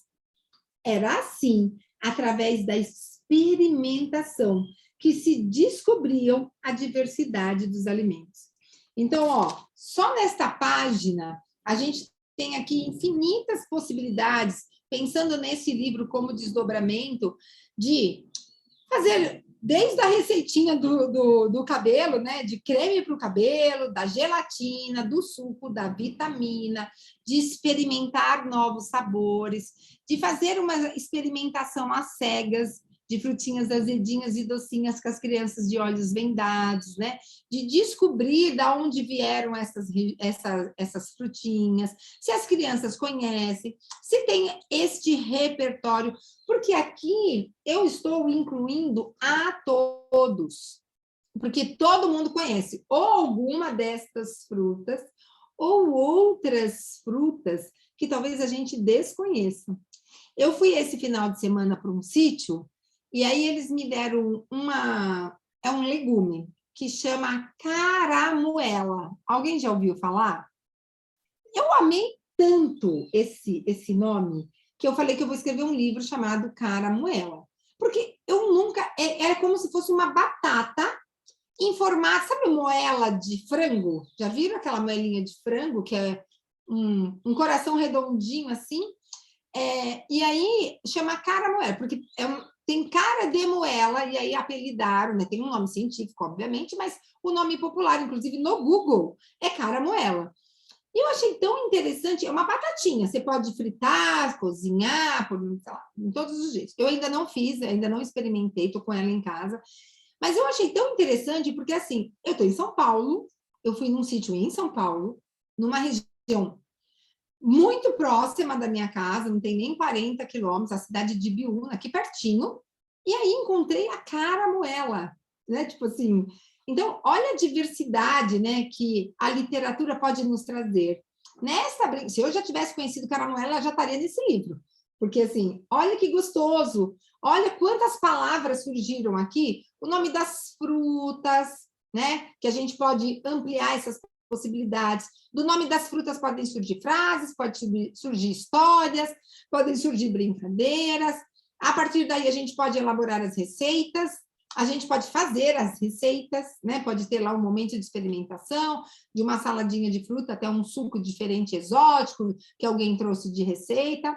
Era assim, através da experimentação, que se descobriam a diversidade dos alimentos. Então, só nesta página, a gente tem aqui infinitas possibilidades, pensando nesse livro como desdobramento, de fazer desde a receitinha do cabelo, né, de creme para o cabelo, da gelatina, do suco, da vitamina, de experimentar novos sabores, de fazer uma experimentação às cegas, de frutinhas azedinhas e docinhas com as crianças de olhos vendados, né? De descobrir de onde vieram essas frutinhas, se as crianças conhecem, se tem este repertório, porque aqui eu estou incluindo a todos, porque todo mundo conhece ou alguma destas frutas ou outras frutas que talvez a gente desconheça. Eu fui esse final de semana para um sítio, e aí eles me deram um legume que chama caramuela. Alguém já ouviu falar? Eu amei tanto esse nome que eu falei que eu vou escrever um livro chamado Caramuela. Porque eu nunca... Era como se fosse uma batata em formato... Sabe moela de frango? Já viram aquela moelinha de frango que é um coração redondinho assim? E aí chama caramuela, porque tem cara de moela, e aí apelidaram, né? Tem um nome científico, obviamente, mas o nome popular, inclusive no Google, é caramuela. E eu achei tão interessante, é uma batatinha, você pode fritar, cozinhar, sei lá, em todos os jeitos. Eu ainda não fiz, ainda não experimentei, estou com ela em casa, mas eu achei tão interessante, porque assim, eu estou em São Paulo, eu fui num sítio em São Paulo, numa região muito próxima da minha casa, não tem nem 40 quilômetros, a cidade de Biúna, aqui pertinho, e aí encontrei a caramuela, né? Tipo assim, então, olha a diversidade, né, que a literatura pode nos trazer. Se eu já tivesse conhecido caramuela, eu já estaria nesse livro, porque assim, olha que gostoso, olha quantas palavras surgiram aqui, o nome das frutas, né, que a gente pode ampliar essas possibilidades. Do nome das frutas podem surgir frases, pode surgir histórias, podem surgir brincadeiras. A partir daí, a gente pode elaborar as receitas, a gente pode fazer as receitas, né? Pode ter lá um momento de experimentação, de uma saladinha de fruta até um suco diferente, exótico, que alguém trouxe de receita.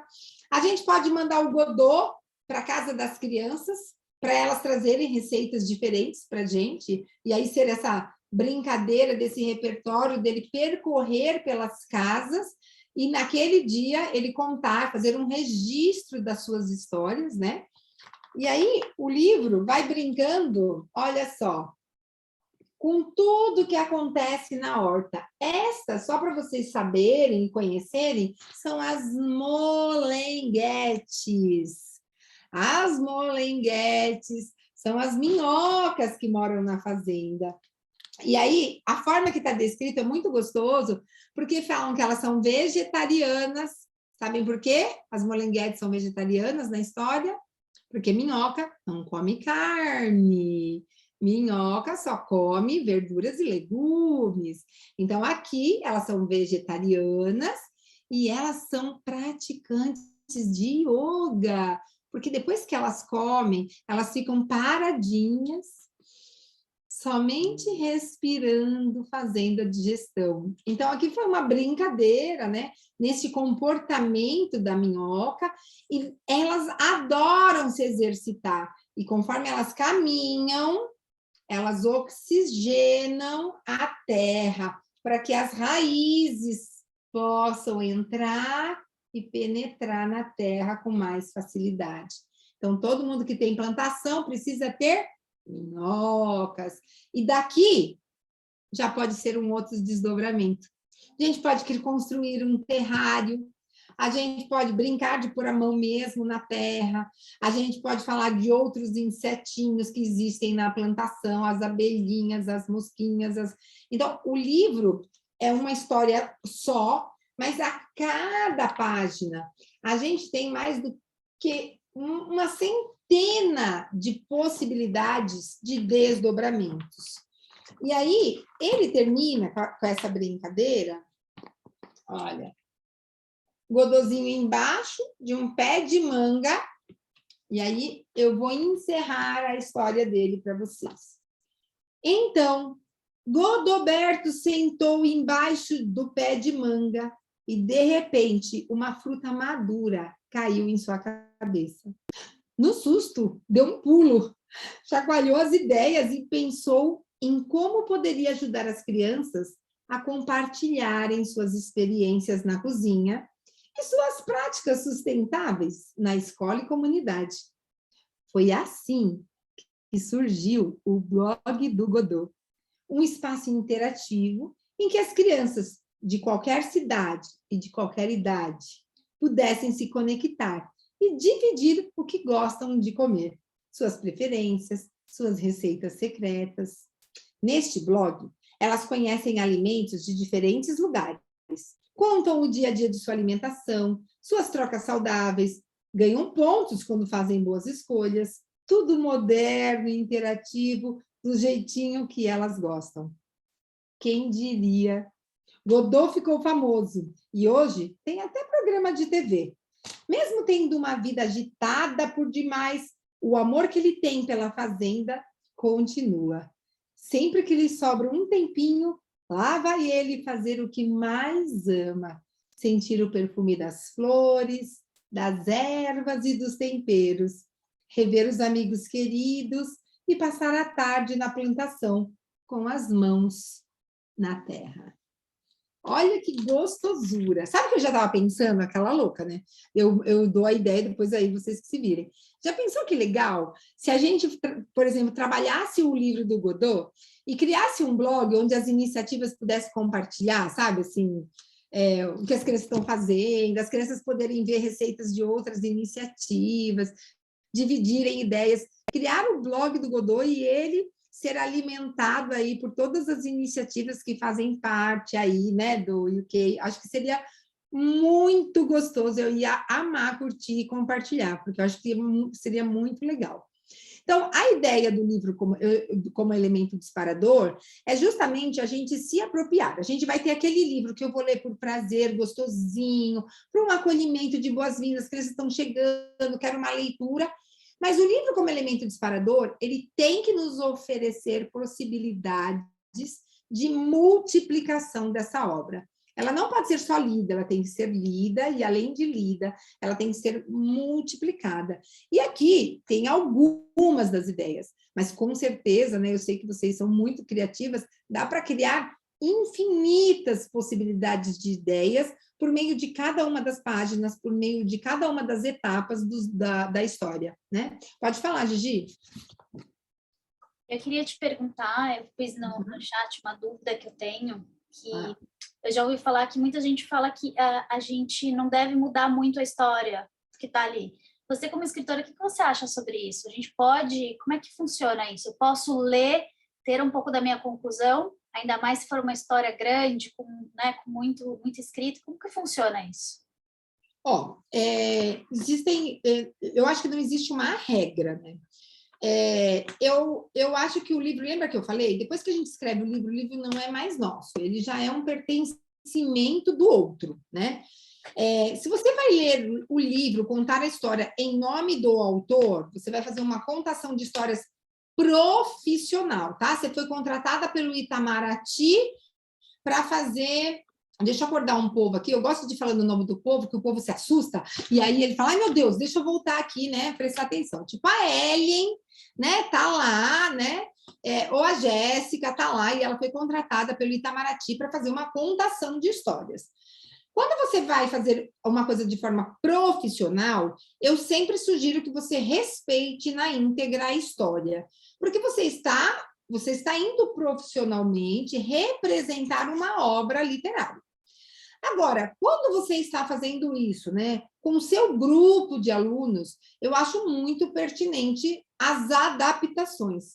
A gente pode mandar o Godot para a casa das crianças, para elas trazerem receitas diferentes para a gente, e aí ser essa brincadeira desse repertório dele percorrer pelas casas e naquele dia ele contar, fazer um registro das suas histórias, né? E aí o livro vai brincando, olha só, com tudo que acontece na horta. Estas, só para vocês saberem e conhecerem, são as molenguetes. As molenguetes são as minhocas que moram na fazenda. E aí, a forma que está descrita é muito gostoso, porque falam que elas são vegetarianas. Sabem por quê? As molenguetes são vegetarianas na história? Porque minhoca não come carne. Minhoca só come verduras e legumes. Então, aqui, elas são vegetarianas e elas são praticantes de yoga. Porque depois que elas comem, elas ficam paradinhas, somente respirando, fazendo a digestão. Então, aqui foi uma brincadeira, né? Nesse comportamento da minhoca, e elas adoram se exercitar. E conforme elas caminham, elas oxigenam a terra, para que as raízes possam entrar e penetrar na terra com mais facilidade. Então, todo mundo que tem plantação precisa ter minhocas. E daqui já pode ser um outro desdobramento. A gente pode construir um terrário, a gente pode brincar de pôr a mão mesmo na terra, a gente pode falar de outros insetinhos que existem na plantação, as abelhinhas, as mosquinhas. Então, o livro é uma história só, mas a cada página a gente tem mais do que uma centena de possibilidades de desdobramentos. E aí, ele termina com essa brincadeira, olha, Godotzinho embaixo de um pé de manga, e aí eu vou encerrar a história dele para vocês. Então, Godoberto sentou embaixo do pé de manga e, de repente, uma fruta madura caiu em sua cabeça. No susto, deu um pulo, chacoalhou as ideias e pensou em como poderia ajudar as crianças a compartilharem suas experiências na cozinha e suas práticas sustentáveis na escola e comunidade. Foi assim que surgiu o blog do Godot, um espaço interativo em que as crianças de qualquer cidade e de qualquer idade pudessem se conectar e dividir o que gostam de comer, suas preferências, suas receitas secretas. Neste blog, elas conhecem alimentos de diferentes lugares, contam o dia a dia de sua alimentação, suas trocas saudáveis, ganham pontos quando fazem boas escolhas, tudo moderno e interativo, do jeitinho que elas gostam. Quem diria? Godot ficou famoso e hoje tem até programa de TV. Mesmo tendo uma vida agitada por demais, o amor que ele tem pela fazenda continua. Sempre que lhe sobra um tempinho, lá vai ele fazer o que mais ama, sentir o perfume das flores, das ervas e dos temperos, rever os amigos queridos e passar a tarde na plantação, com as mãos na terra. Olha que gostosura. Sabe o que eu já estava pensando? Aquela louca, né? Eu dou a ideia, depois aí vocês que se virem. Já pensou que legal? Se a gente, por exemplo, trabalhasse o livro do Godot e criasse um blog onde as iniciativas pudessem compartilhar, sabe? Assim, o que as crianças estão fazendo, as crianças poderem ver receitas de outras iniciativas, dividirem ideias, criar o blog do Godot e ele ser alimentado aí por todas as iniciativas que fazem parte aí, né, do UK. Acho que seria muito gostoso, eu ia amar curtir e compartilhar, porque eu acho que seria muito legal. Então, a ideia do livro como elemento disparador é justamente a gente se apropriar. A gente vai ter aquele livro que eu vou ler por prazer, gostosinho, para um acolhimento de boas-vindas, as crianças estão chegando, quero uma leitura. Mas o livro, como elemento disparador, ele tem que nos oferecer possibilidades de multiplicação dessa obra. Ela não pode ser só lida, ela tem que ser lida e, além de lida, ela tem que ser multiplicada. E aqui tem algumas das ideias, mas com certeza, né, eu sei que vocês são muito criativas, dá para criar infinitas possibilidades de ideias por meio de cada uma das páginas, por meio de cada uma das etapas da história, né? Pode falar, Gigi. Eu queria te perguntar, eu pus no chat uma dúvida que eu tenho, que eu já ouvi falar que muita gente fala que a gente não deve mudar muito a história que está ali. Você, como escritora, o que você acha sobre isso? A gente pode... Como é que funciona isso? Eu posso ler, ter um pouco da minha conclusão, ainda mais se for uma história grande, com muito escrito. Como que funciona isso? Ó, eu acho que não existe uma regra, né? Eu acho que o livro, lembra que eu falei? Depois que a gente escreve o livro não é mais nosso, ele já é um pertencimento do outro, né? Se você vai ler o livro, contar a história em nome do autor, você vai fazer uma contação de histórias profissional, tá? Você foi contratada pelo Itamaraty para fazer... Deixa eu acordar um povo aqui, eu gosto de falar no nome do povo, que o povo se assusta, e aí ele fala, ai meu Deus, deixa eu voltar aqui, né, prestar atenção. Tipo, a Ellen, né, tá lá, né, ou a Jéssica tá lá, e ela foi contratada pelo Itamaraty para fazer uma contação de histórias. Quando você vai fazer uma coisa de forma profissional, eu sempre sugiro que você respeite na íntegra a história, porque você está indo profissionalmente representar uma obra literária. Agora, quando você está fazendo isso, né, com o seu grupo de alunos, eu acho muito pertinente as adaptações.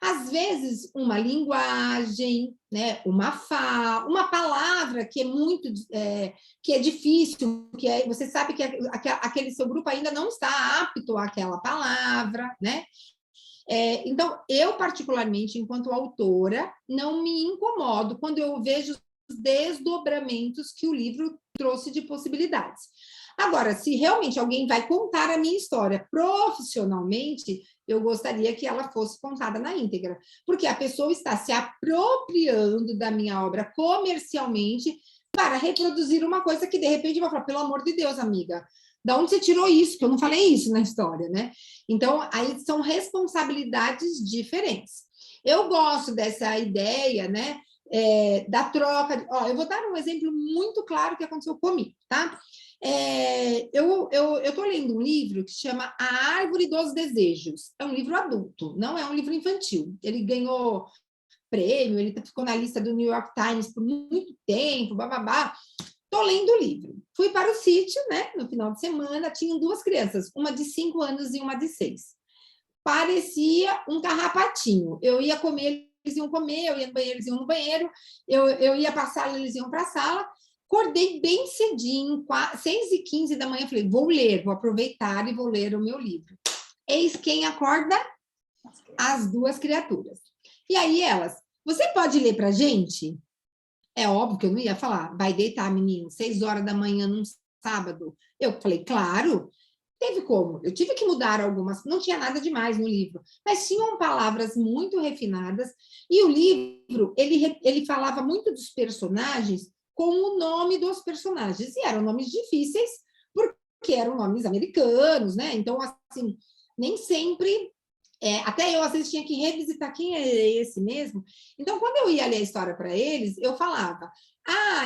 Às vezes, uma linguagem, né, uma palavra que é muito, que é difícil, você sabe que aquele seu grupo ainda não está apto àquela palavra, né? Então, eu, particularmente, enquanto autora, não me incomodo quando eu vejo os desdobramentos que o livro trouxe de possibilidades. Agora, se realmente alguém vai contar a minha história profissionalmente, eu gostaria que ela fosse contada na íntegra, porque a pessoa está se apropriando da minha obra comercialmente para reproduzir uma coisa que, de repente, vai falar, pelo amor de Deus, amiga, da onde você tirou isso? Que eu não falei isso na história, né? Então, aí são responsabilidades diferentes. Eu gosto dessa ideia, né? Da troca. Eu vou dar um exemplo muito claro que aconteceu comigo, tá? Eu estou lendo um livro que se chama A Árvore dos Desejos. É um livro adulto, não é um livro infantil. Ele ganhou prêmio, ele ficou na lista do New York Times por muito tempo, bababá. Estou lendo o livro. Fui para o sítio, né? No final de semana, tinham 2 crianças, uma de 5 anos e uma de 6. Parecia um carrapatinho. Eu ia comer, eles iam comer, eu ia no banheiro, eles iam no banheiro, eu ia para a sala, eles iam para a sala. Acordei bem cedinho, 6h15 da manhã, falei, vou ler, vou aproveitar e vou ler o meu livro. Eis quem acorda? As 2 criaturas. E aí elas, você pode ler para a gente? É óbvio que eu não ia falar, vai deitar, menino, 6 horas da manhã num sábado. Eu falei, claro, teve como. Eu tive que mudar algumas, não tinha nada demais no livro, mas tinham palavras muito refinadas, e o livro, ele falava muito dos personagens com o nome dos personagens, e eram nomes difíceis, porque eram nomes americanos, né? Então, assim, nem sempre... até eu, às vezes, tinha que revisitar quem é esse mesmo. Então, quando eu ia ler a história para eles, eu falava,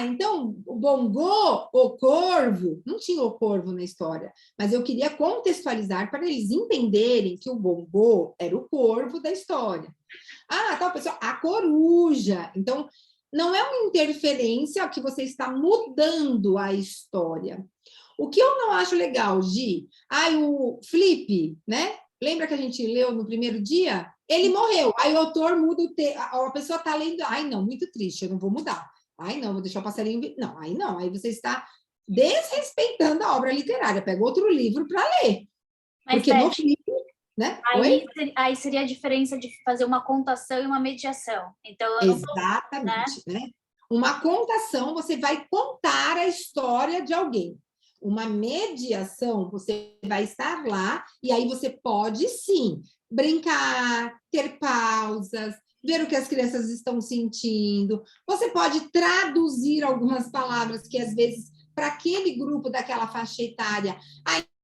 então, o Bongô, o corvo, não tinha o corvo na história, mas eu queria contextualizar para eles entenderem que o Bongô era o corvo da história. Tal pessoa, a coruja. Então, não é uma interferência que você está mudando a história. O que eu não acho legal, Gi, o Flip, né? Lembra que a gente leu no primeiro dia? Ele morreu. Aí o autor muda o texto. A pessoa está lendo. Não, muito triste, eu não vou mudar. Não, vou deixar o passarinho. Não. Aí você está desrespeitando a obra literária. Pega outro livro para ler. Mas, porque no filme, né? Aí seria a diferença de fazer uma contação e uma mediação. Então, eu não tô, exatamente, né? Uma contação, você vai contar a história de alguém. Uma mediação, você vai estar lá e aí você pode, sim, brincar, ter pausas, ver o que as crianças estão sentindo. Você pode traduzir algumas palavras que, às vezes, para aquele grupo daquela faixa etária,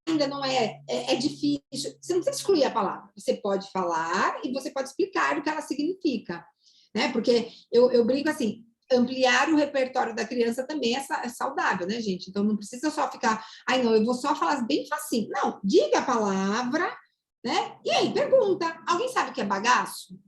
ainda não é difícil. Você não precisa excluir a palavra. Você pode falar e você pode explicar o que ela significa, né? Porque eu brinco assim, ampliar o repertório da criança também é saudável, né, gente? Então, não precisa só ficar, não, eu vou só falar bem facinho. Não, diga a palavra, né? E aí, pergunta, alguém sabe o que é bagaço?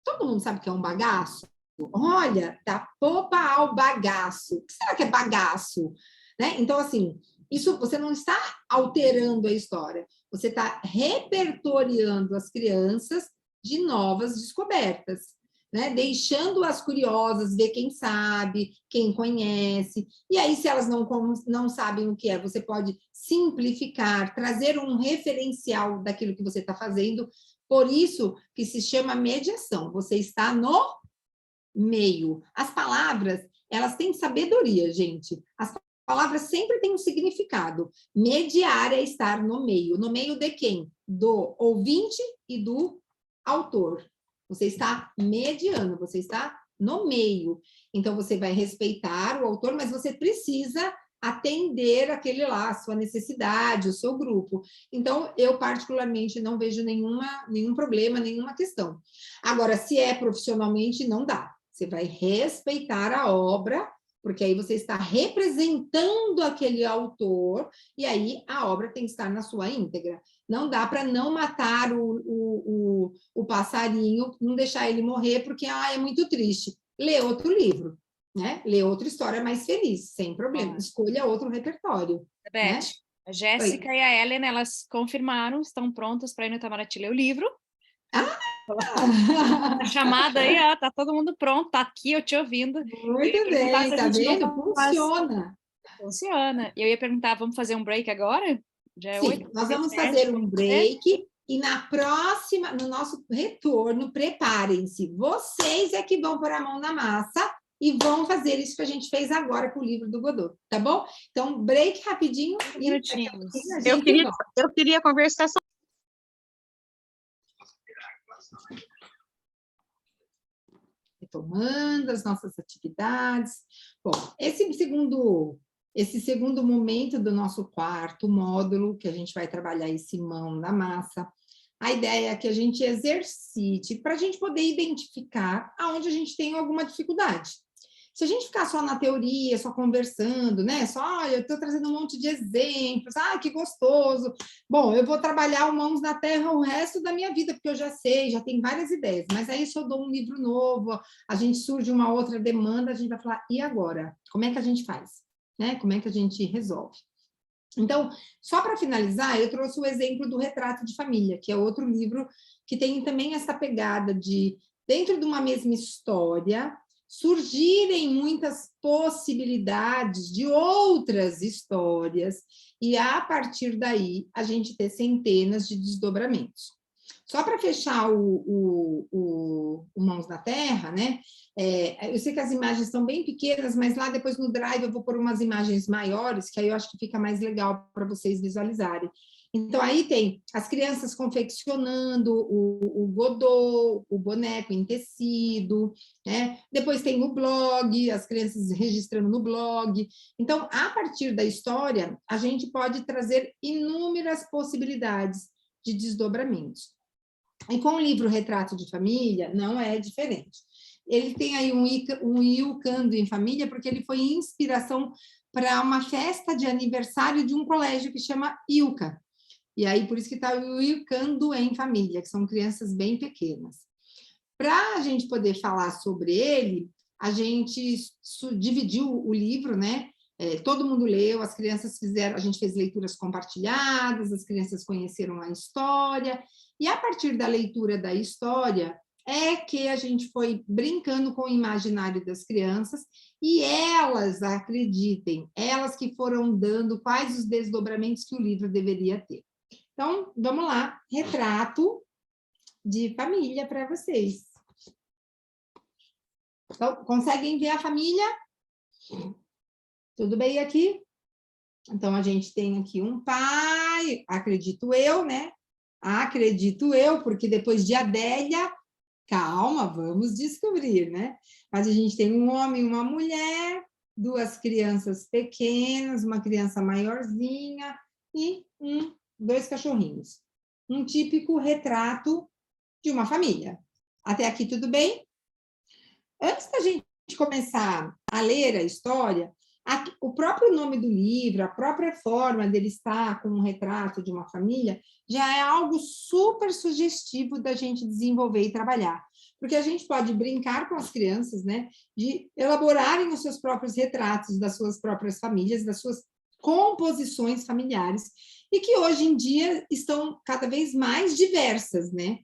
Todo mundo sabe o que é um bagaço? Olha, da popa ao bagaço. O que será que é bagaço? Né? Então, assim, isso você não está alterando a história, você está repertoriando as crianças de novas descobertas. né? Deixando-as curiosas, ver quem sabe, quem conhece. E aí, se elas não sabem o que é, você pode simplificar, trazer um referencial daquilo que você está fazendo. Por isso que se chama mediação. Você está no meio. As palavras, elas têm sabedoria, gente. As palavras sempre têm um significado. Mediar é estar no meio. No meio de quem? Do ouvinte e do autor. Você está mediando, você está no meio. Então, você vai respeitar o autor, mas você precisa atender aquele lá, a sua necessidade, o seu grupo. Então, eu particularmente não vejo nenhum problema, nenhuma questão. Agora, se é profissionalmente, não dá. Você vai respeitar a obra, porque aí você está representando aquele autor, e aí a obra tem que estar na sua íntegra. Não dá para não matar o passarinho, não deixar ele morrer, porque é muito triste. Lê outro livro, né? Lê outra história mais feliz, sem problema. Escolha outro repertório. Beth, né? A Jéssica e a Ellen, elas confirmaram, estão prontas para ir no Itamaraty ler o livro. A chamada aí, ó, tá todo mundo pronto, tá aqui, eu te ouvindo. Muito bem, tá vendo? Funciona. Funciona. E eu ia perguntar, vamos fazer um break agora? Já é 8, nós vamos fazer um break e no nosso retorno, preparem-se. Vocês é que vão pôr a mão na massa e vão fazer isso que a gente fez agora com o livro do Godot, tá bom? Então, break rapidinho. Eu queria conversar sobre... Retomando as nossas atividades. Bom, esse segundo momento do nosso quarto módulo, que a gente vai trabalhar esse mão na massa, a ideia é que a gente exercite para a gente poder identificar aonde a gente tem alguma dificuldade. Se a gente ficar só na teoria, só conversando, né? Só, eu estou trazendo um monte de exemplos, que gostoso. Bom, eu vou trabalhar o Mãos na Terra o resto da minha vida, porque eu já sei, já tenho várias ideias. Mas aí, se eu dou um livro novo, a gente surge uma outra demanda, a gente vai falar, e agora? Como é que a gente faz? Né? Como é que a gente resolve? Então, só para finalizar, eu trouxe o exemplo do Retrato de Família, que é outro livro que tem também essa pegada de, dentro de uma mesma história, surgirem muitas possibilidades de outras histórias e, a partir daí, a gente ter centenas de desdobramentos. Só para fechar o Mãos na Terra, né? Eu sei que as imagens estão bem pequenas, mas lá depois no Drive eu vou pôr umas imagens maiores, que aí eu acho que fica mais legal para vocês visualizarem. Então, aí tem as crianças confeccionando o Godot, o boneco em tecido, né? Depois tem o blog, as crianças registrando no blog. Então, a partir da história, a gente pode trazer inúmeras possibilidades de desdobramentos. E com o livro Retrato de Família, não é diferente. Ele tem aí um Iucando em Família, porque ele foi inspiração para uma festa de aniversário de um colégio que chama Iuca. E aí, por isso que está o Iucando em Família, que são crianças bem pequenas. Para a gente poder falar sobre ele, a gente dividiu o livro, né? Todo mundo leu, as crianças a gente fez leituras compartilhadas, as crianças conheceram a história, e a partir da leitura da história é que a gente foi brincando com o imaginário das crianças, e elas, acreditem, elas que foram dando quais os desdobramentos que o livro deveria ter. Então, vamos lá, Retrato de Família para vocês. Então, conseguem ver a família? Tudo bem aqui? Então, a gente tem aqui um pai, acredito eu, né? Acredito eu, porque depois de Adélia, calma, vamos descobrir, né? Mas a gente tem um homem e uma mulher, duas crianças pequenas, uma criança maiorzinha e dois cachorrinhos. Um típico retrato de uma família. Até aqui tudo bem? Antes da gente começar a ler a história, o próprio nome do livro, a própria forma dele estar com um retrato de uma família, já é algo super sugestivo da gente desenvolver e trabalhar. Porque a gente pode brincar com as crianças, né, de elaborarem os seus próprios retratos das suas próprias famílias, das suas composições familiares, e que hoje em dia estão cada vez mais diversas, né?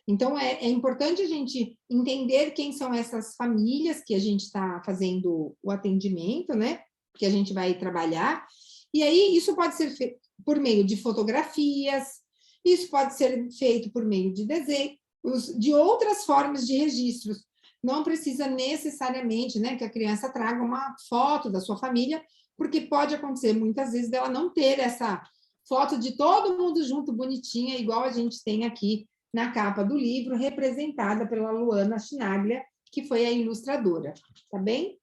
Então, é importante a gente entender quem são essas famílias que a gente está fazendo o atendimento, né? Que a gente vai trabalhar. E aí, isso pode ser feito por meio de fotografias, isso pode ser feito por meio de desenhos, de outras formas de registros. Não precisa necessariamente, né, que a criança traga uma foto da sua família, porque pode acontecer muitas vezes dela não ter essa foto de todo mundo junto, bonitinha, igual a gente tem aqui na capa do livro, representada pela Luana Chinaglia, que foi a ilustradora, tá bem?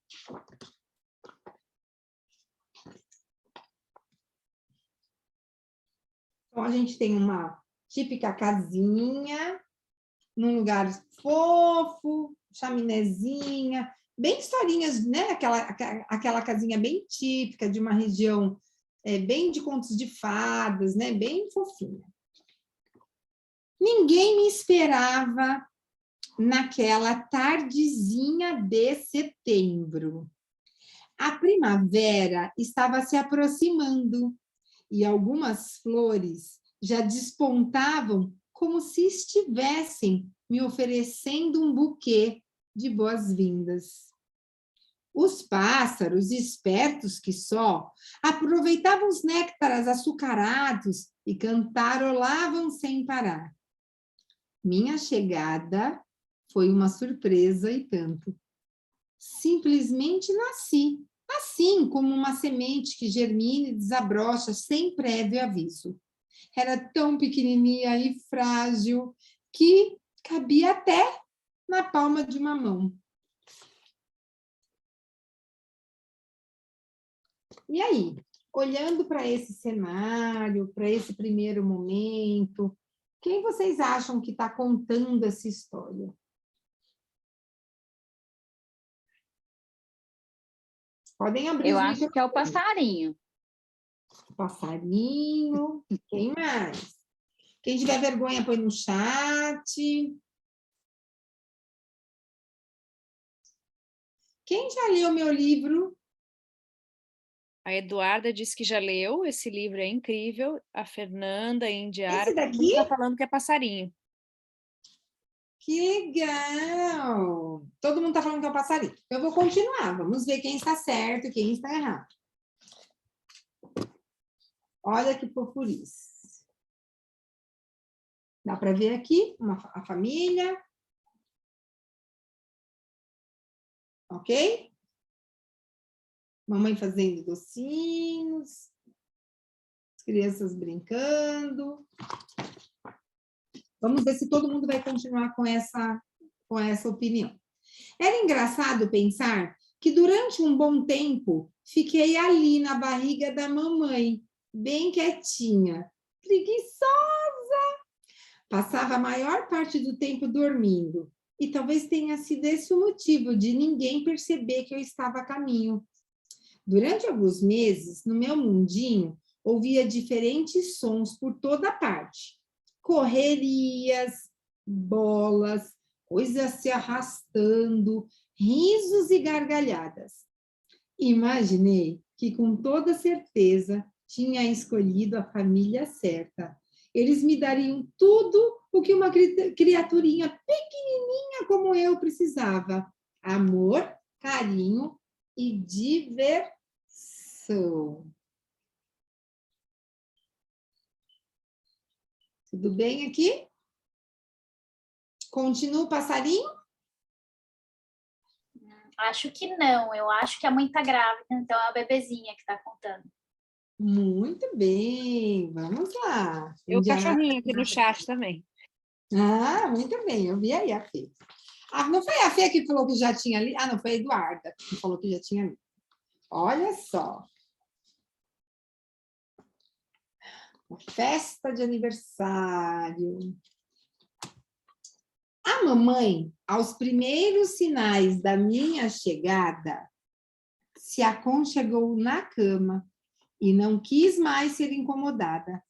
Então, a gente tem uma típica casinha, num lugar fofo, chaminézinha, bem historinhas, né? Aquela casinha bem típica de uma região bem de contos de fadas, né? Bem fofinha. Ninguém me esperava naquela tardezinha de setembro. A primavera estava se aproximando e algumas flores já despontavam como se estivessem me oferecendo um buquê de boas-vindas. Os pássaros, espertos que só, aproveitavam os néctares açucarados e cantarolavam sem parar. Minha chegada foi uma surpresa e tanto. Simplesmente nasci, assim como uma semente que germina e desabrocha sem prévio aviso. Era tão pequenininha e frágil que cabia até na palma de uma mão. E aí, olhando para esse cenário, para esse primeiro momento, quem vocês acham que está contando essa história? Podem abrir Eu os acho que é o passarinho. Passarinho. Quem mais? Quem tiver vergonha, põe no chat. Quem já leu meu livro? A Eduarda disse que já leu, esse livro é incrível. A Fernanda, a Indiara, Esse daqui? está falando que é passarinho. Que legal! Todo mundo está falando que é o passarinho. Eu vou continuar, vamos ver quem está certo e quem está errado. Olha que fofurice. Dá para ver aqui a família. Ok? Mamãe fazendo docinhos. As crianças brincando. Vamos ver se todo mundo vai continuar com essa opinião. Era engraçado pensar que durante um bom tempo fiquei ali na barriga da mamãe, bem quietinha, preguiçosa. Passava a maior parte do tempo dormindo, e talvez tenha sido esse o motivo de ninguém perceber que eu estava a caminho. Durante alguns meses, no meu mundinho, ouvia diferentes sons por toda parte. Correrias, bolas, coisas se arrastando, risos e gargalhadas. Imaginei que, com toda certeza, tinha escolhido a família certa. Eles me dariam tudo o que uma criaturinha pequenininha como eu precisava. Amor, carinho e diversão. Tudo bem aqui? Continua o passarinho? Acho que não, eu acho que a mãe está grávida, então é a bebezinha que está contando. Muito bem, vamos lá. E o cachorrinho aqui no chat também. Ah, muito bem, eu vi aí a Fê. Ah, não foi a Fê que falou que já tinha lido? Ah, não, foi a Eduarda que falou que já tinha lido. Olha só. Uma festa de aniversário. A mamãe, aos primeiros sinais da minha chegada, se aconchegou na cama e não quis mais ser incomodada.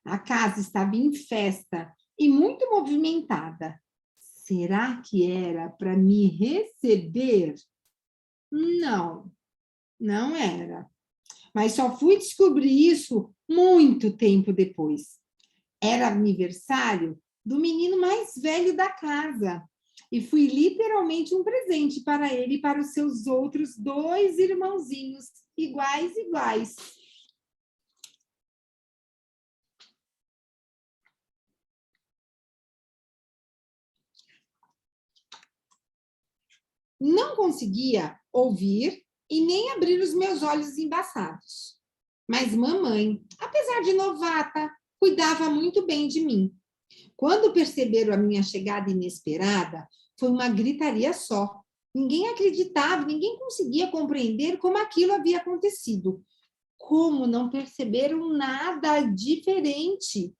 A casa estava em festa e muito movimentada. Será que era para me receber? Não, não era. Mas só fui descobrir isso muito tempo depois. Era aniversário do menino mais velho da casa. E fui literalmente um presente para ele e para os seus outros 2 irmãozinhos, iguais. Não conseguia ouvir e nem abrir os meus olhos embaçados. Mas mamãe, apesar de novata, cuidava muito bem de mim. Quando perceberam a minha chegada inesperada, foi uma gritaria só. Ninguém acreditava, ninguém conseguia compreender como aquilo havia acontecido. Como não perceberam nada diferente?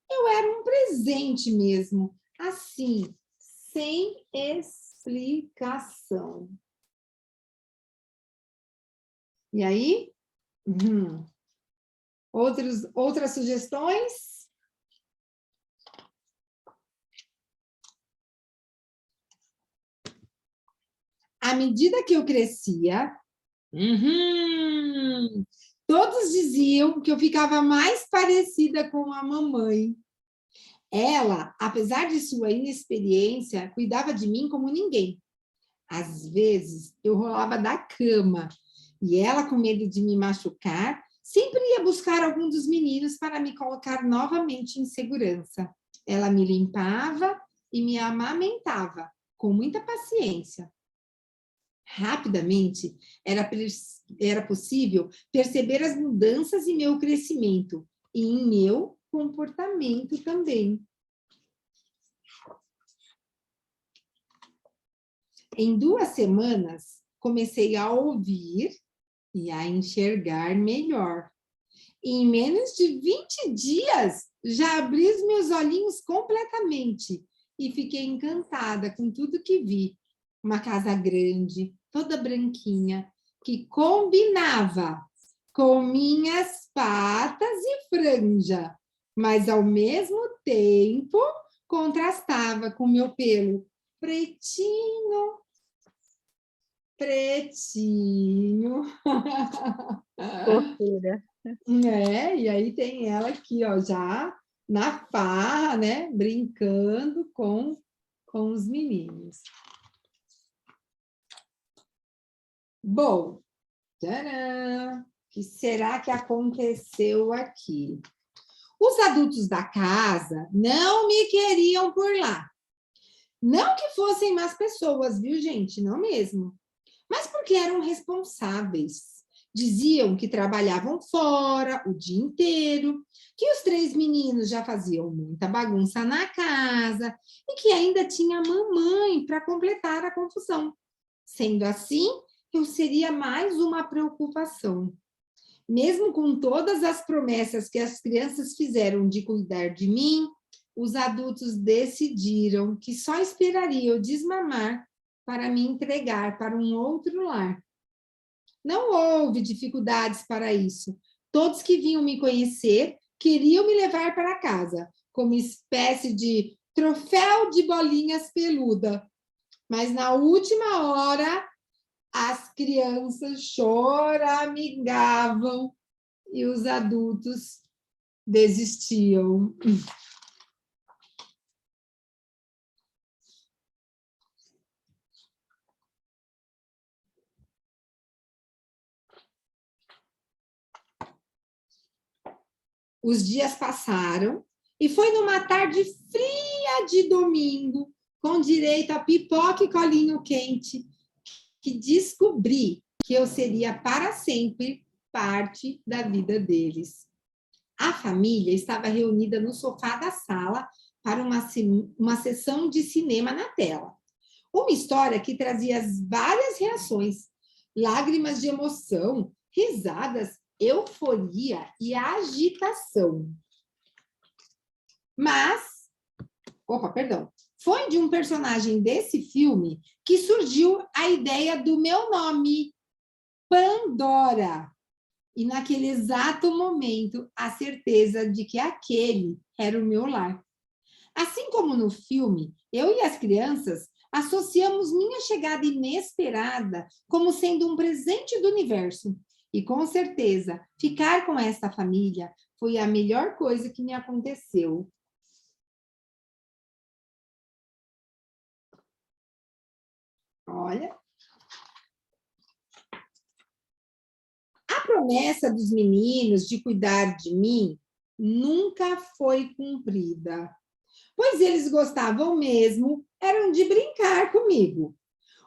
Eu era um presente mesmo, assim, sem explicação. E aí? Outras sugestões? À medida que eu crescia, todos diziam que eu ficava mais parecida com a mamãe. Ela, apesar de sua inexperiência, cuidava de mim como ninguém. Às vezes, eu rolava da cama e ela, com medo de me machucar, sempre ia buscar algum dos meninos para me colocar novamente em segurança. Ela me limpava e me amamentava, com muita paciência. Rapidamente, era possível perceber as mudanças em meu crescimento e em meu comportamento também. Em 2 semanas, comecei a ouvir e a enxergar melhor. E em menos de 20 dias, já abri os meus olhinhos completamente e fiquei encantada com tudo que vi. Uma casa grande, toda branquinha, que combinava com minhas patas e franja, mas ao mesmo tempo contrastava com meu pelo pretinho. Fofura. E aí tem ela aqui, ó, já na farra, né, brincando com os meninos. Bom, tcharam! O que será que aconteceu aqui? Os adultos da casa não me queriam por lá. Não que fossem más pessoas, viu, gente? Não mesmo. Mas porque eram responsáveis. Diziam que trabalhavam fora o dia inteiro, que os 3 meninos já faziam muita bagunça na casa e que ainda tinha mamãe para completar a confusão. Sendo assim, eu seria mais uma preocupação. Mesmo com todas as promessas que as crianças fizeram de cuidar de mim, os adultos decidiram que só esperariam eu desmamar para me entregar para um outro lar. Não houve dificuldades para isso. Todos que vinham me conhecer queriam me levar para casa, como espécie de troféu de bolinhas peluda. Mas na última hora, as crianças choramingavam e os adultos desistiam. Os dias passaram e foi numa tarde fria de domingo, com direito a pipoca e colinho quente, que descobri que eu seria para sempre parte da vida deles. A família estava reunida no sofá da sala para uma sessão de cinema na tela. Uma história que trazia várias reações, lágrimas de emoção, risadas, euforia e agitação. Foi de um personagem desse filme que surgiu a ideia do meu nome, Pandora. E naquele exato momento, a certeza de que aquele era o meu lar. Assim como no filme, eu e as crianças associamos minha chegada inesperada como sendo um presente do universo. E com certeza, ficar com esta família foi a melhor coisa que me aconteceu. Olha. A promessa dos meninos de cuidar de mim nunca foi cumprida, pois eles gostavam mesmo, eram de brincar comigo.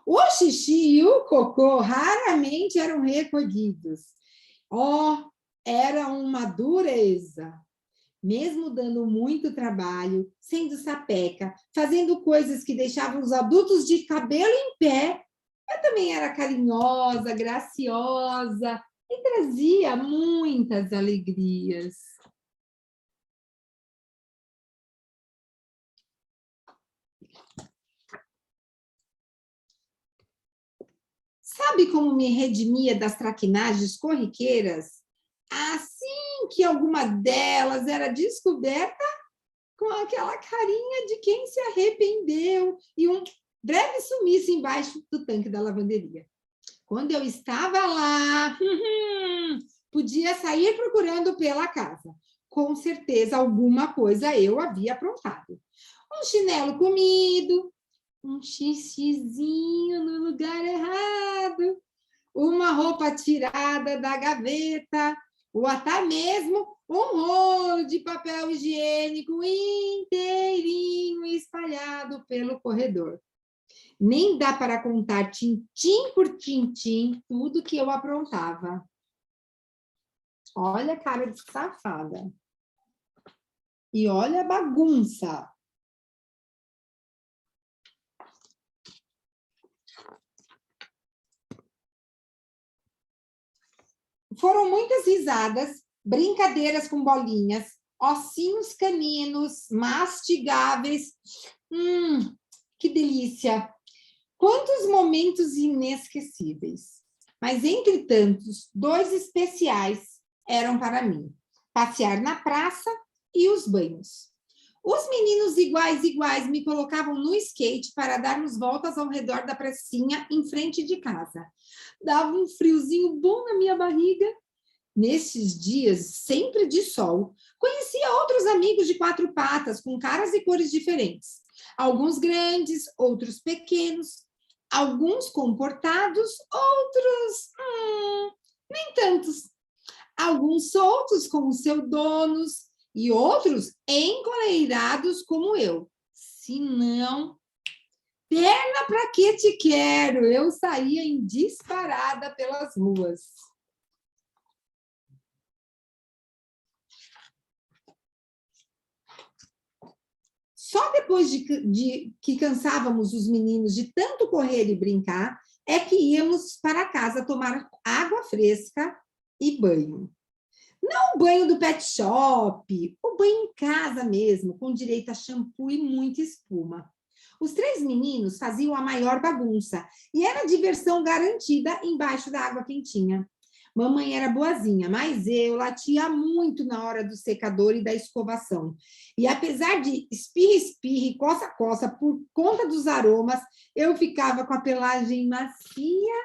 O xixi e o cocô raramente eram recolhidos. Oh, era uma dureza. Mesmo dando muito trabalho, sendo sapeca, fazendo coisas que deixavam os adultos de cabelo em pé, eu também era carinhosa, graciosa e trazia muitas alegrias. Sabe como me redimia das traquinagens corriqueiras? Assim que alguma delas era descoberta, com aquela carinha de quem se arrependeu e um breve sumiço embaixo do tanque da lavanderia. Quando eu estava lá, podia sair procurando pela casa. Com certeza alguma coisa eu havia aprontado. Um chinelo comido, um xixizinho no lugar errado, uma roupa tirada da gaveta, ou até mesmo um rolo de papel higiênico inteirinho espalhado pelo corredor. Nem dá para contar tintim por tintim tudo que eu aprontava. Olha a cara de safada. E olha a bagunça. Foram muitas risadas, brincadeiras com bolinhas, ossinhos caninos, mastigáveis. Que delícia! Quantos momentos inesquecíveis! Mas, entre tantos, 2 especiais eram para mim: passear na praça e os banhos. Os meninos iguais me colocavam no skate para darmos voltas ao redor da pracinha em frente de casa. Dava um friozinho bom na minha barriga. Nesses dias, sempre de sol, conhecia outros amigos de 4 patas, com caras e cores diferentes. Alguns grandes, outros pequenos, alguns comportados, outros nem tantos. Alguns soltos como seus donos e outros encoleirados como eu. Se não, perna para que te quero? Eu saía em disparada pelas ruas. Só depois de que cansávamos os meninos de tanto correr e brincar, é que íamos para casa tomar água fresca e banho. Não o banho do pet shop, o banho em casa mesmo, com direito a shampoo e muita espuma. Os 3 meninos faziam a maior bagunça e era diversão garantida embaixo da água quentinha. Mamãe era boazinha, mas eu latia muito na hora do secador e da escovação. E apesar de espirra e coça por conta dos aromas, eu ficava com a pelagem macia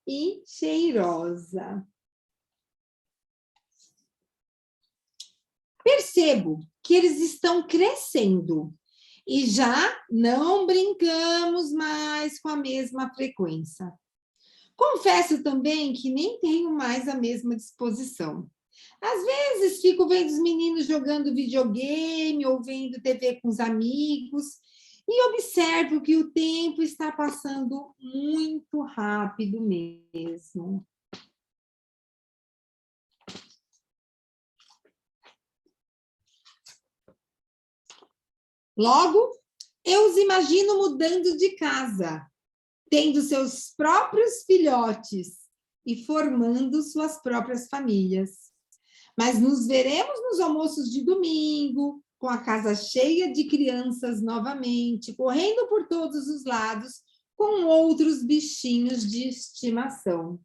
e cheirosa. Percebo que eles estão crescendo e já não brincamos mais com a mesma frequência. Confesso também que nem tenho mais a mesma disposição. Às vezes fico vendo os meninos jogando videogame ou vendo TV com os amigos e observo que o tempo está passando muito rápido mesmo. Logo, eu os imagino mudando de casa, tendo seus próprios filhotes e formando suas próprias famílias. Mas nos veremos nos almoços de domingo, com a casa cheia de crianças novamente, correndo por todos os lados, com outros bichinhos de estimação.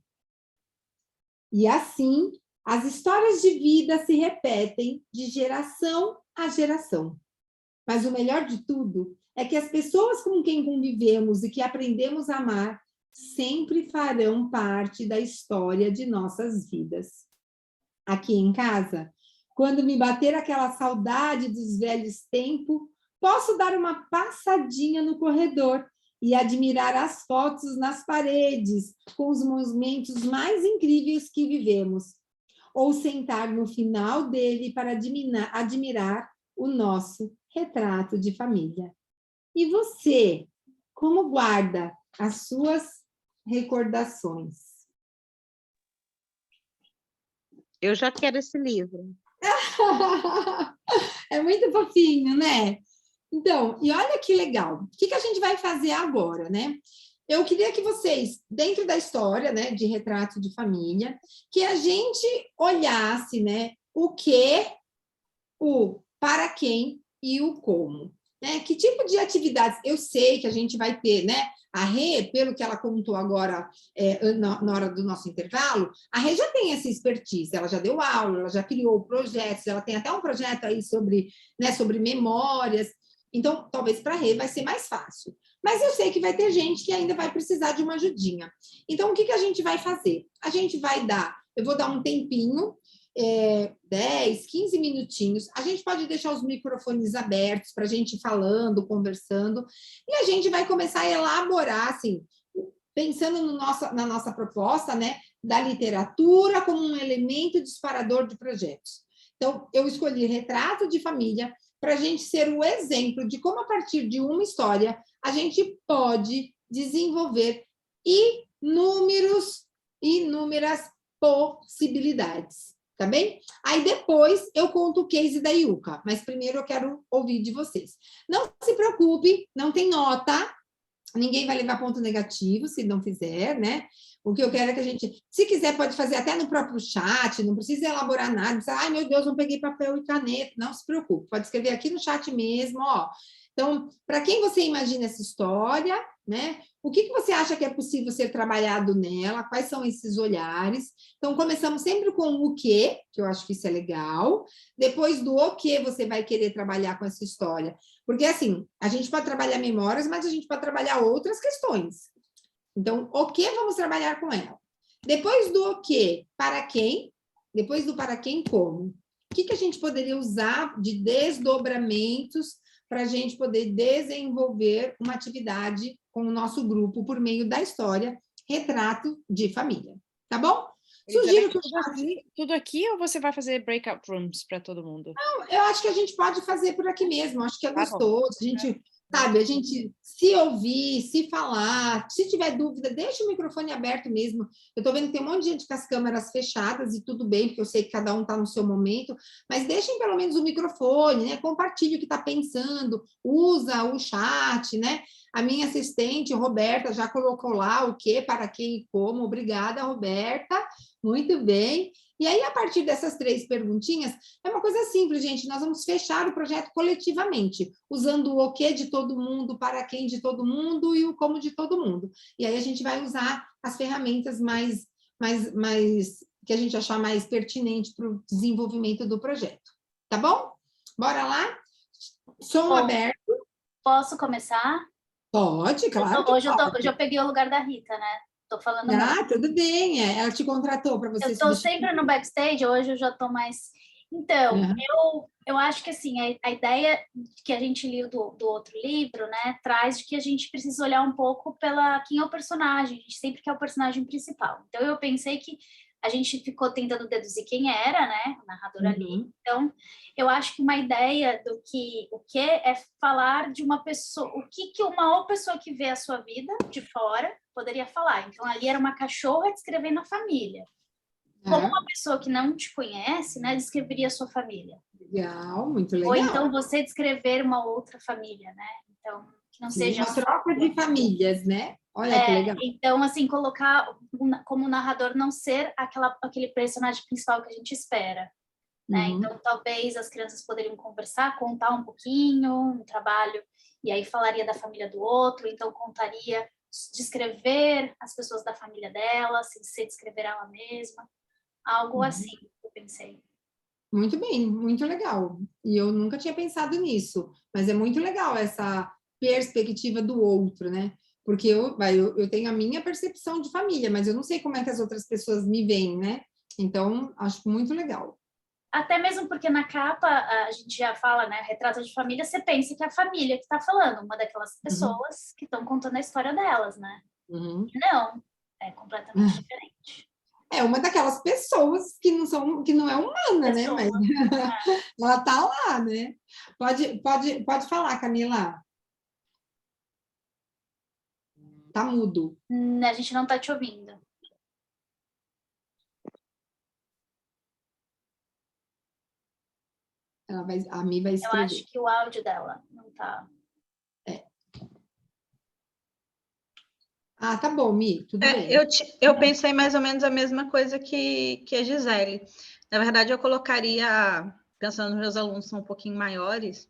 E assim, as histórias de vida se repetem de geração a geração. Mas o melhor de tudo é que as pessoas com quem convivemos e que aprendemos a amar sempre farão parte da história de nossas vidas. Aqui em casa, quando me bater aquela saudade dos velhos tempos, posso dar uma passadinha no corredor e admirar as fotos nas paredes, com os momentos mais incríveis que vivemos, ou sentar no final dele para admirar o nosso retrato de família. E você, como guarda as suas recordações? Eu já quero esse livro. É muito fofinho, né? Então, e olha que legal. O que a gente vai fazer agora, né? Eu queria que vocês, dentro da história, né, de retrato de família, que a gente olhasse, né, o que, o para quem e o como. Né? Que tipo de atividades? Eu sei que a gente vai ter, né? A Rê, pelo que ela contou agora na hora do nosso intervalo, a Rê já tem essa expertise, ela já deu aula, ela já criou projetos, ela tem até um projeto aí sobre, né, sobre memórias. Então, talvez para a Rê vai ser mais fácil. Mas eu sei que vai ter gente que ainda vai precisar de uma ajudinha. Então, o que a gente vai fazer? A gente vai dar, eu vou dar um tempinho, 10, 15 minutinhos. A gente pode deixar os microfones abertos para a gente ir falando, conversando, e a gente vai começar a elaborar, assim, pensando na nossa proposta, né, da literatura como um elemento disparador de projetos. Então, eu escolhi retrato de família para a gente ser o exemplo de como, a partir de uma história, a gente pode desenvolver inúmeras possibilidades. Tá bem? Aí depois eu conto o case da Yuka, mas primeiro eu quero ouvir de vocês. Não se preocupe, não tem nota, ninguém vai levar ponto negativo se não fizer, né? O que eu quero é que a gente, se quiser, pode fazer até no próprio chat, não precisa elaborar nada, precisa, ai meu Deus, não peguei papel e caneta, não se preocupe, pode escrever aqui no chat mesmo, ó. Então, para quem você imagina essa história, né? O que você acha que é possível ser trabalhado nela? Quais são esses olhares? Então, começamos sempre com o que eu acho que isso é legal. Depois do o que você vai querer trabalhar com essa história. Porque, assim, a gente pode trabalhar memórias, mas a gente pode trabalhar outras questões. Então, o que vamos trabalhar com ela? Depois do o que, para quem? Depois do para quem, como? O que a gente poderia usar de desdobramentos para a gente poder desenvolver uma atividade com o nosso grupo por meio da história Retrato de Família. Tá bom? Sugiro que tudo aqui ou você vai fazer breakout rooms para todo mundo? Não, eu acho que a gente pode fazer por aqui mesmo, acho que é gostoso, a gente, sabe, a gente se ouvir, se falar, se tiver dúvida, deixa o microfone aberto mesmo. Eu estou vendo que tem um monte de gente com as câmeras fechadas e tudo bem, porque eu sei que cada um está no seu momento, mas deixem pelo menos o microfone, né? Compartilhe o que está pensando, usa o chat, né? A minha assistente, Roberta, já colocou lá o que, para quem e como. Obrigada, Roberta. Muito bem. E aí, a partir dessas 3 perguntinhas, é uma coisa simples, gente. Nós vamos fechar o projeto coletivamente, usando o que de todo mundo, para quem de todo mundo e o como de todo mundo. E aí a gente vai usar as ferramentas mais que a gente achar mais pertinente para o desenvolvimento do projeto. Tá bom? Bora lá? Som aberto. Posso começar? Pode, claro. Hoje eu peguei o lugar da Rita, né? Tô falando muito. Tudo bem. Ela te contratou para você. Eu estou sempre no backstage, hoje eu já estou mais. Então, eu acho que assim, a ideia que a gente liu do outro livro, né, traz de que a gente precisa olhar um pouco pela quem é o personagem, a gente sempre quer o personagem principal. Então, eu pensei que a gente ficou tentando deduzir quem era, né, o narrador ali. Então, eu acho que uma ideia do que o que é falar de uma pessoa, o que uma pessoa que vê a sua vida de fora poderia falar. Então, ali era uma cachorra descrevendo a família. Como uma pessoa que não te conhece, né, descreveria a sua família. Legal, muito legal. Ou então você descrever uma outra família, né? Então, que não seja... Uma troca de famílias, né? Olha que legal. Então, assim, colocar como narrador não ser aquele personagem principal que a gente espera. Né? Então, talvez as crianças poderiam conversar, contar um pouquinho, um trabalho, e aí falaria da família do outro, então contaria, descrever as pessoas da família dela, se descrever ela mesma. Algo assim, eu pensei. Muito bem, muito legal. E eu nunca tinha pensado nisso, mas é muito legal essa perspectiva do outro, né? Porque eu tenho a minha percepção de família, mas eu não sei como é que as outras pessoas me veem, né? Então, acho muito legal. Até mesmo porque na capa a gente já fala, né, retrato de família, você pensa que é a família que está falando, uma daquelas pessoas que estão contando a história delas, né? Uhum. Não, é completamente diferente. É uma daquelas pessoas que não é humana, né? Mas ela tá lá, né? Pode falar, Camila. Tá mudo. A gente não está te ouvindo. A Mi vai Eu escrever. acho que o áudio dela não tá. Ah, tá bom, Mi, tudo bem. Eu pensei mais ou menos a mesma coisa que a Gisele. Na verdade, eu colocaria, pensando nos meus alunos são um pouquinho maiores,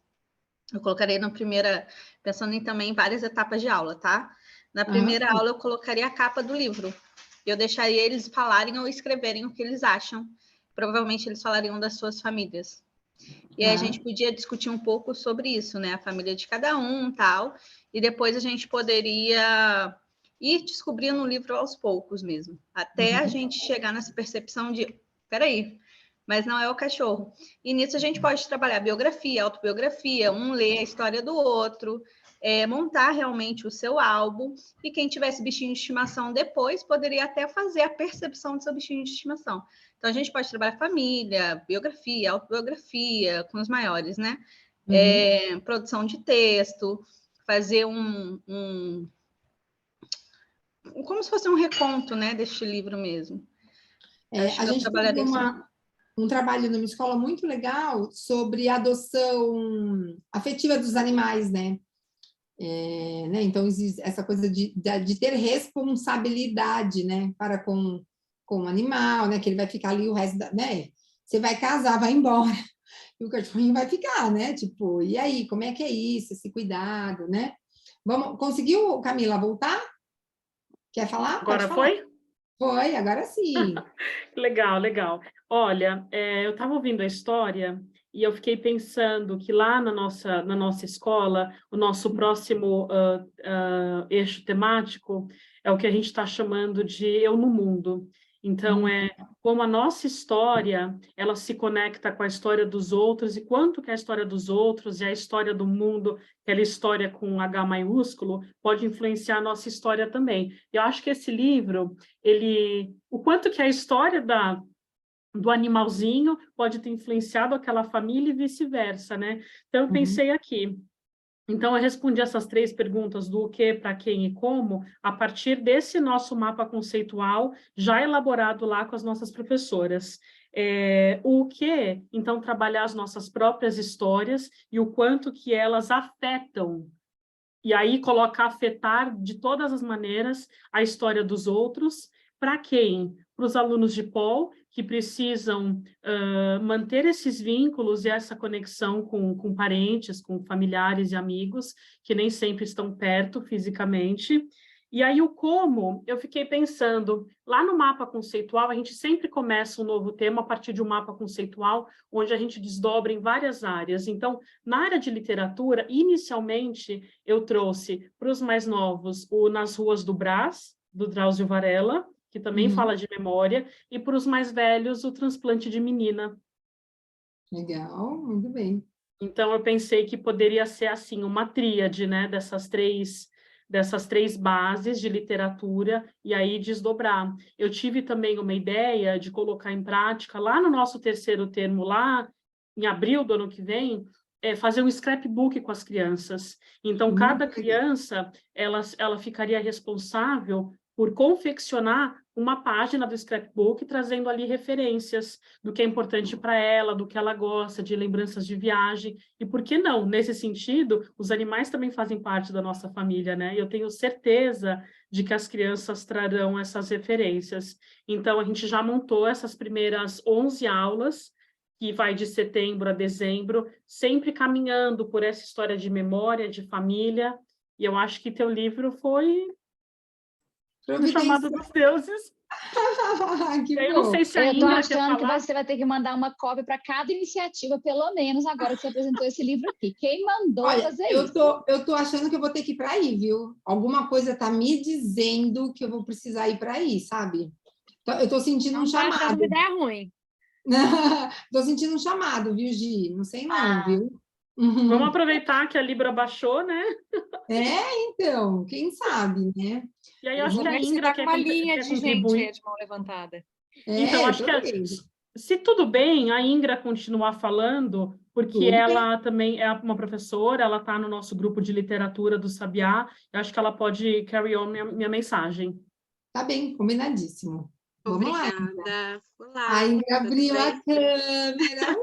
eu colocaria pensando em também várias etapas de aula, tá? Na primeira aula, eu colocaria a capa do livro. Eu deixaria eles falarem ou escreverem o que eles acham. Provavelmente eles falariam das suas famílias. E aí a gente podia discutir um pouco sobre isso, né? A família de cada um, tal. E depois a gente poderia ir descobrindo o livro aos poucos mesmo. Até a gente chegar nessa percepção de, peraí, mas não é o cachorro. E nisso a gente pode trabalhar biografia, autobiografia, um ler a história do outro, montar realmente o seu álbum. E quem tivesse bichinho de estimação depois poderia até fazer a percepção do seu bichinho de estimação. Então, a gente pode trabalhar família, biografia, autobiografia, com os maiores, né? Produção de texto, fazer como se fosse um reconto, né, deste livro mesmo. A gente teve um trabalho numa escola muito legal sobre a adoção afetiva dos animais, né? Então, existe essa coisa de ter responsabilidade, né, para com o animal, né, que ele vai ficar ali o resto né? Você vai casar, vai embora, e o cachorrinho vai ficar, né? Tipo, e aí, como é que é isso, esse cuidado, né? Conseguiu, Camila, voltar? Quer falar? Agora foi? Foi, agora sim. Legal, legal. Olha, eu estava ouvindo a história e eu fiquei pensando que lá na nossa escola, o nosso próximo eixo temático é o que a gente está chamando de Eu no Mundo. Então, como a nossa história, ela se conecta com a história dos outros, e quanto que a história dos outros e a história do mundo, aquela história com H maiúsculo, pode influenciar a nossa história também. Eu acho que esse livro, o quanto que a história do animalzinho pode ter influenciado aquela família e vice-versa, né? Então, eu pensei aqui. Então, eu respondi essas 3 perguntas do o que, para quem e como, a partir desse nosso mapa conceitual, já elaborado lá com as nossas professoras. O que, então, trabalhar as nossas próprias histórias e o quanto que elas afetam, e aí colocar afetar de todas as maneiras a história dos outros. Para quem? Para os alunos de Paul, que precisam manter esses vínculos e essa conexão com parentes, com familiares e amigos, que nem sempre estão perto fisicamente. E aí o como, eu fiquei pensando, lá no mapa conceitual, a gente sempre começa um novo tema a partir de um mapa conceitual, onde a gente desdobra em várias áreas. Então, na área de literatura, inicialmente, eu trouxe para os mais novos o Nas Ruas do Brás, do Drauzio Varela, que também fala de memória, e para os mais velhos, o Transplante de Menina. Legal, muito bem. Então, eu pensei que poderia ser, assim, uma tríade, né, dessas três bases de literatura, e aí desdobrar. Eu tive também uma ideia de colocar em prática, lá no nosso terceiro termo, lá em abril do ano que vem, fazer um scrapbook com as crianças. Então, cada criança, ela ficaria responsável por confeccionar uma página do scrapbook, trazendo ali referências do que é importante para ela, do que ela gosta, de lembranças de viagem. E por que não? Nesse sentido, os animais também fazem parte da nossa família, né? E eu tenho certeza de que as crianças trarão essas referências. Então, a gente já montou essas primeiras 11 aulas, que vai de setembro a dezembro, sempre caminhando por essa história de memória, de família. E eu acho que teu livro foi o chamado dos deuses. Eu não sei se a Eu tô Ingrid achando que você vai ter que mandar uma cópia para cada iniciativa, pelo menos agora que você apresentou esse livro aqui. Quem mandou fazer isso? Eu tô achando que eu vou ter que ir para aí, viu? Alguma coisa tá me dizendo que eu vou precisar ir para aí, sabe? Eu tô sentindo um chamado. Não tá achando uma ideia ruim. Estou sentindo um chamado, viu, Gi? Não sei não, viu? Vamos aproveitar que a Libra baixou, né? Então, quem sabe, né? E aí eu acho Vamos que a ver se Ingra tá com uma linha quer de gente contribuir. aí de mão levantada. Então, acho tô que vendo. se tudo bem, a Ingra continuar falando, porque Tudo bem. ela também é uma professora, ela está no nosso grupo de literatura do Sabiá, eu acho que ela pode carry on minha mensagem. Tá bem, combinadíssimo. Vamos lá. Obrigada. A Olá, Ingra tudo abriu a bem? câmera.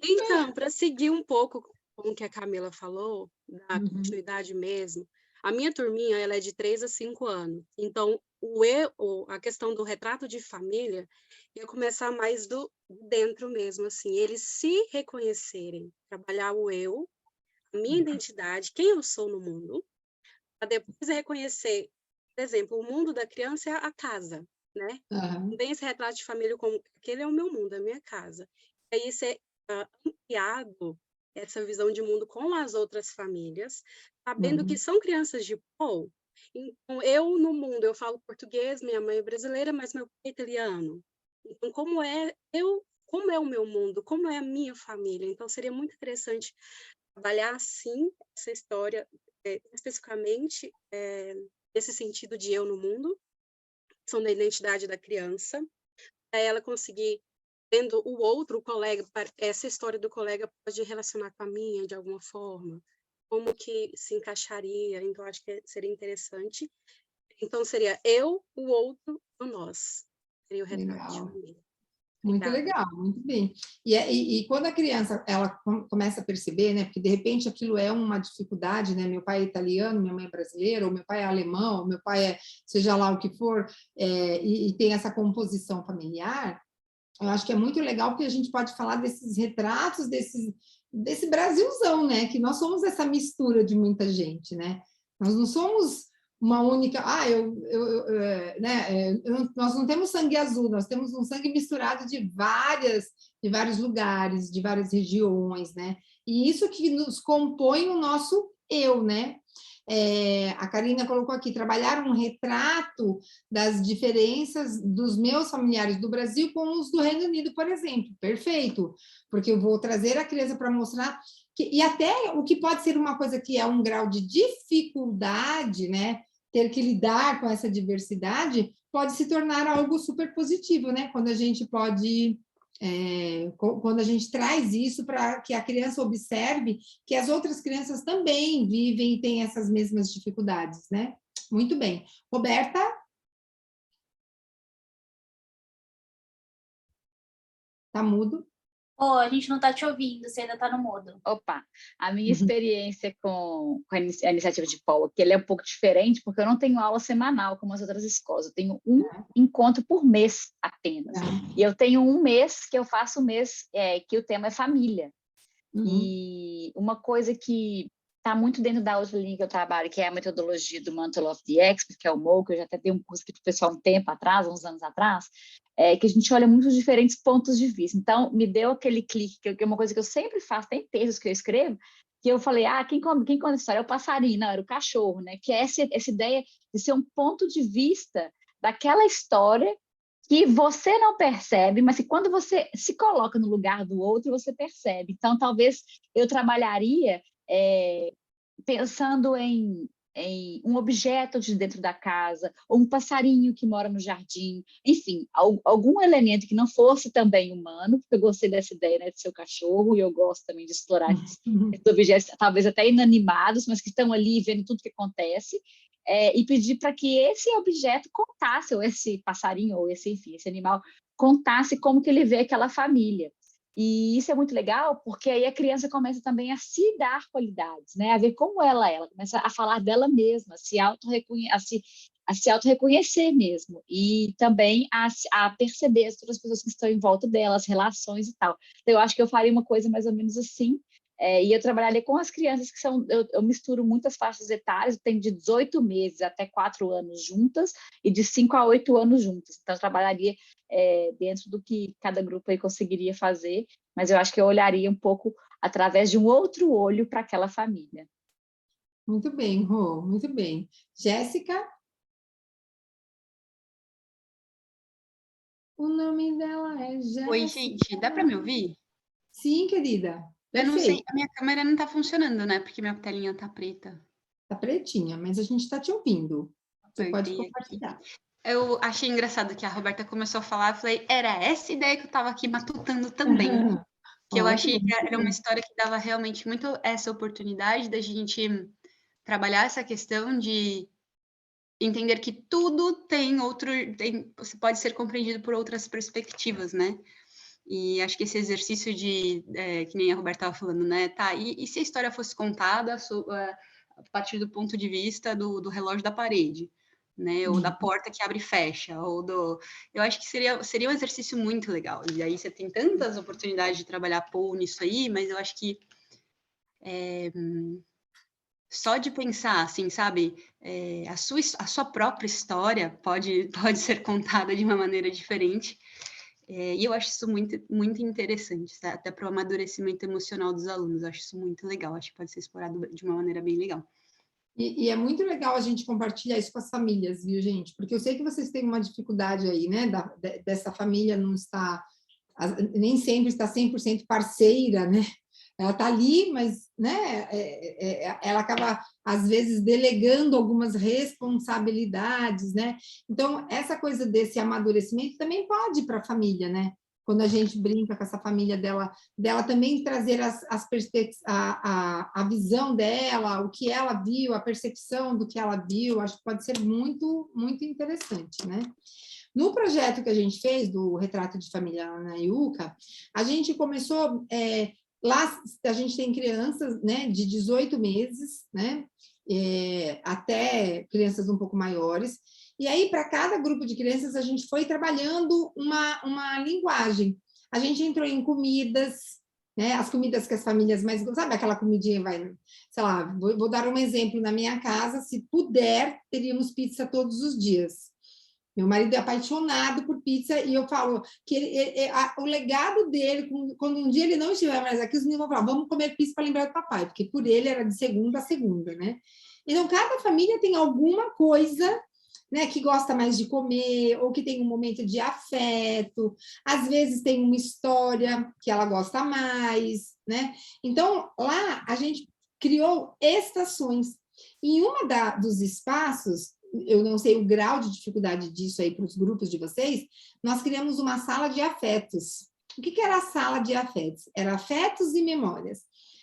Então, para seguir um pouco com o que a Camila falou, da Uhum. continuidade mesmo, a minha turminha ela é de 3 a 5 anos. Então, a questão do retrato de família ia começar mais do dentro mesmo, assim, eles se reconhecerem, trabalhar o eu, a minha identidade, quem eu sou no mundo, para depois reconhecer, por exemplo, o mundo da criança é a casa, né? Uhum. Tem esse retrato de família como aquele é o meu mundo, é a minha casa. E aí ser ampliado essa visão de mundo com as outras famílias, sabendo que são crianças de polo. Então, eu no mundo, eu falo português, minha mãe é brasileira, mas meu pai é italiano. Então, como é o meu mundo, como é a minha família? Então, seria muito interessante trabalhar, sim, essa história, especificamente, nesse sentido de eu no mundo, são da identidade da criança, para ela conseguir, vendo o outro, o colega, essa história do colega pode relacionar com a minha de alguma forma, como que se encaixaria, então acho que seria interessante. Então seria eu, o outro, o nós. Seria o retrato de Legal. família. Muito Obrigada. legal, muito bem. E quando a criança ela começa a perceber, né, porque de repente aquilo é uma dificuldade, né? Meu pai é italiano, minha mãe é brasileira, ou meu pai é alemão, ou meu pai é seja lá o que for, e tem essa composição familiar. Eu acho que é muito legal porque a gente pode falar desses retratos desse Brasilzão, né? Que nós somos essa mistura de muita gente, né? Nós não somos uma única. Nós não temos sangue azul, nós temos um sangue misturado de vários lugares, de várias regiões, né? E isso que nos compõe o nosso eu, né? A Karina colocou aqui, trabalhar um retrato das diferenças dos meus familiares do Brasil com os do Reino Unido, por exemplo. Perfeito, porque eu vou trazer a criança para mostrar e até o que pode ser uma coisa que é um grau de dificuldade, né? Ter que lidar com essa diversidade pode se tornar algo super positivo, né? Quando a gente traz isso para que a criança observe que as outras crianças também vivem e têm essas mesmas dificuldades, né? Muito bem. Roberta? Tá mudo? A gente não está te ouvindo, você ainda está no mudo. Opa, a minha experiência com a iniciativa de Paul aqui, ela é um pouco diferente, porque eu não tenho aula semanal como as outras escolas, eu tenho um encontro por mês apenas. E eu tenho um mês que eu faço um mês que o tema é família. E uma coisa que está muito dentro da outra linha que eu trabalho, que é a metodologia do Mantle of the Expert, que é o MOOC, que eu já até dei um curso aqui para o pessoal um tempo atrás, uns anos atrás, que a gente olha muitos diferentes pontos de vista. Então, me deu aquele clique, que é uma coisa que eu sempre faço, tem textos que eu escrevo, que eu falei, quem conta a história é o passarinho, não, era o cachorro, né? Que é essa ideia de ser um ponto de vista daquela história que você não percebe, mas que quando você se coloca no lugar do outro, você percebe. Então, talvez eu trabalharia pensando em um objeto de dentro da casa, ou um passarinho que mora no jardim, enfim, algum elemento que não fosse também humano, porque eu gostei dessa ideia, né, de ser o cachorro, e eu gosto também de explorar esses objetos, talvez até inanimados, mas que estão ali vendo tudo que acontece, e pedir para que esse objeto contasse, ou esse passarinho, ou esse animal, contasse como que ele vê aquela família. E isso é muito legal, porque aí a criança começa também a se dar qualidades, né? A ver como ela começa a falar dela mesma, a se auto-reconhecer mesmo, e também a perceber as outras pessoas que estão em volta dela, as relações e tal. Então, eu acho que eu faria uma coisa mais ou menos assim, e eu trabalharia com as crianças que são, eu misturo muitas faixas etárias, eu tenho de 18 meses até 4 anos juntas, e de 5 a 8 anos juntas. Então, eu trabalharia dentro do que cada grupo aí conseguiria fazer, mas eu acho que eu olharia um pouco através de um outro olho para aquela família. Muito bem, Rô, muito bem. Jéssica? O nome dela é Jéssica. Oi, gente, dá para me ouvir? Sim, querida. Eu não sei, Perfeito. a minha câmera não tá funcionando, né? Porque minha telinha tá preta. Tá pretinha, mas a gente está te ouvindo. Você pode Apertei aqui. compartilhar. Eu achei engraçado que a Roberta começou a falar, eu falei, era essa ideia que eu estava aqui matutando também. Que eu achei que era uma história que dava realmente muito essa oportunidade da gente trabalhar essa questão de entender que tudo você pode ser compreendido por outras perspectivas, né? E acho que esse exercício que nem a Roberta estava falando, né? Tá, e se a história fosse contada a partir do ponto de vista do relógio da parede, né? Ou da porta que abre e fecha, eu acho que seria um exercício muito legal. E aí você tem tantas oportunidades de trabalhar Poe nisso aí, mas eu acho que só de pensar, assim, sabe, a sua própria história pode ser contada de uma maneira diferente. E eu acho isso muito, muito interessante, tá? Até para o amadurecimento emocional dos alunos. Eu acho isso muito legal, acho que pode ser explorado de uma maneira bem legal. E é muito legal a gente compartilhar isso com as famílias, viu, gente? Porque eu sei que vocês têm uma dificuldade aí, né? Dessa família não está, nem sempre está 100% parceira, né? Ela está ali, mas, né? Ela acaba, às vezes, delegando algumas responsabilidades, né? Então, essa coisa desse amadurecimento também pode ir para a família, né? Quando a gente brinca com essa família dela também trazer a visão dela, o que ela viu, a percepção do que ela viu, acho que pode ser muito, muito interessante, né? No projeto que a gente fez, do Retrato de Família na IUCA, a gente começou... lá a gente tem crianças, né, de 18 meses, né, até crianças um pouco maiores. E aí, para cada grupo de crianças, a gente foi trabalhando uma linguagem. A gente entrou em comidas, né? As comidas que as famílias mais gostam, sabe aquela comidinha, sei lá, vou dar um exemplo. Na minha casa, se puder, teríamos pizza todos os dias. Meu marido é apaixonado por pizza e eu falo que o legado dele, quando um dia ele não estiver mais aqui, os meninos vão falar, vamos comer pizza para lembrar do papai, porque por ele era de segunda a segunda, né? Então, cada família tem alguma coisa, né, que gosta mais de comer, ou que tem um momento de afeto, às vezes tem uma história que ela gosta mais, né? Então, lá a gente criou estações. Em dos espaços, eu não sei o grau de dificuldade disso aí para os grupos de vocês, nós criamos uma sala de afetos. O que era a sala de afetos? Era afetos e memórias.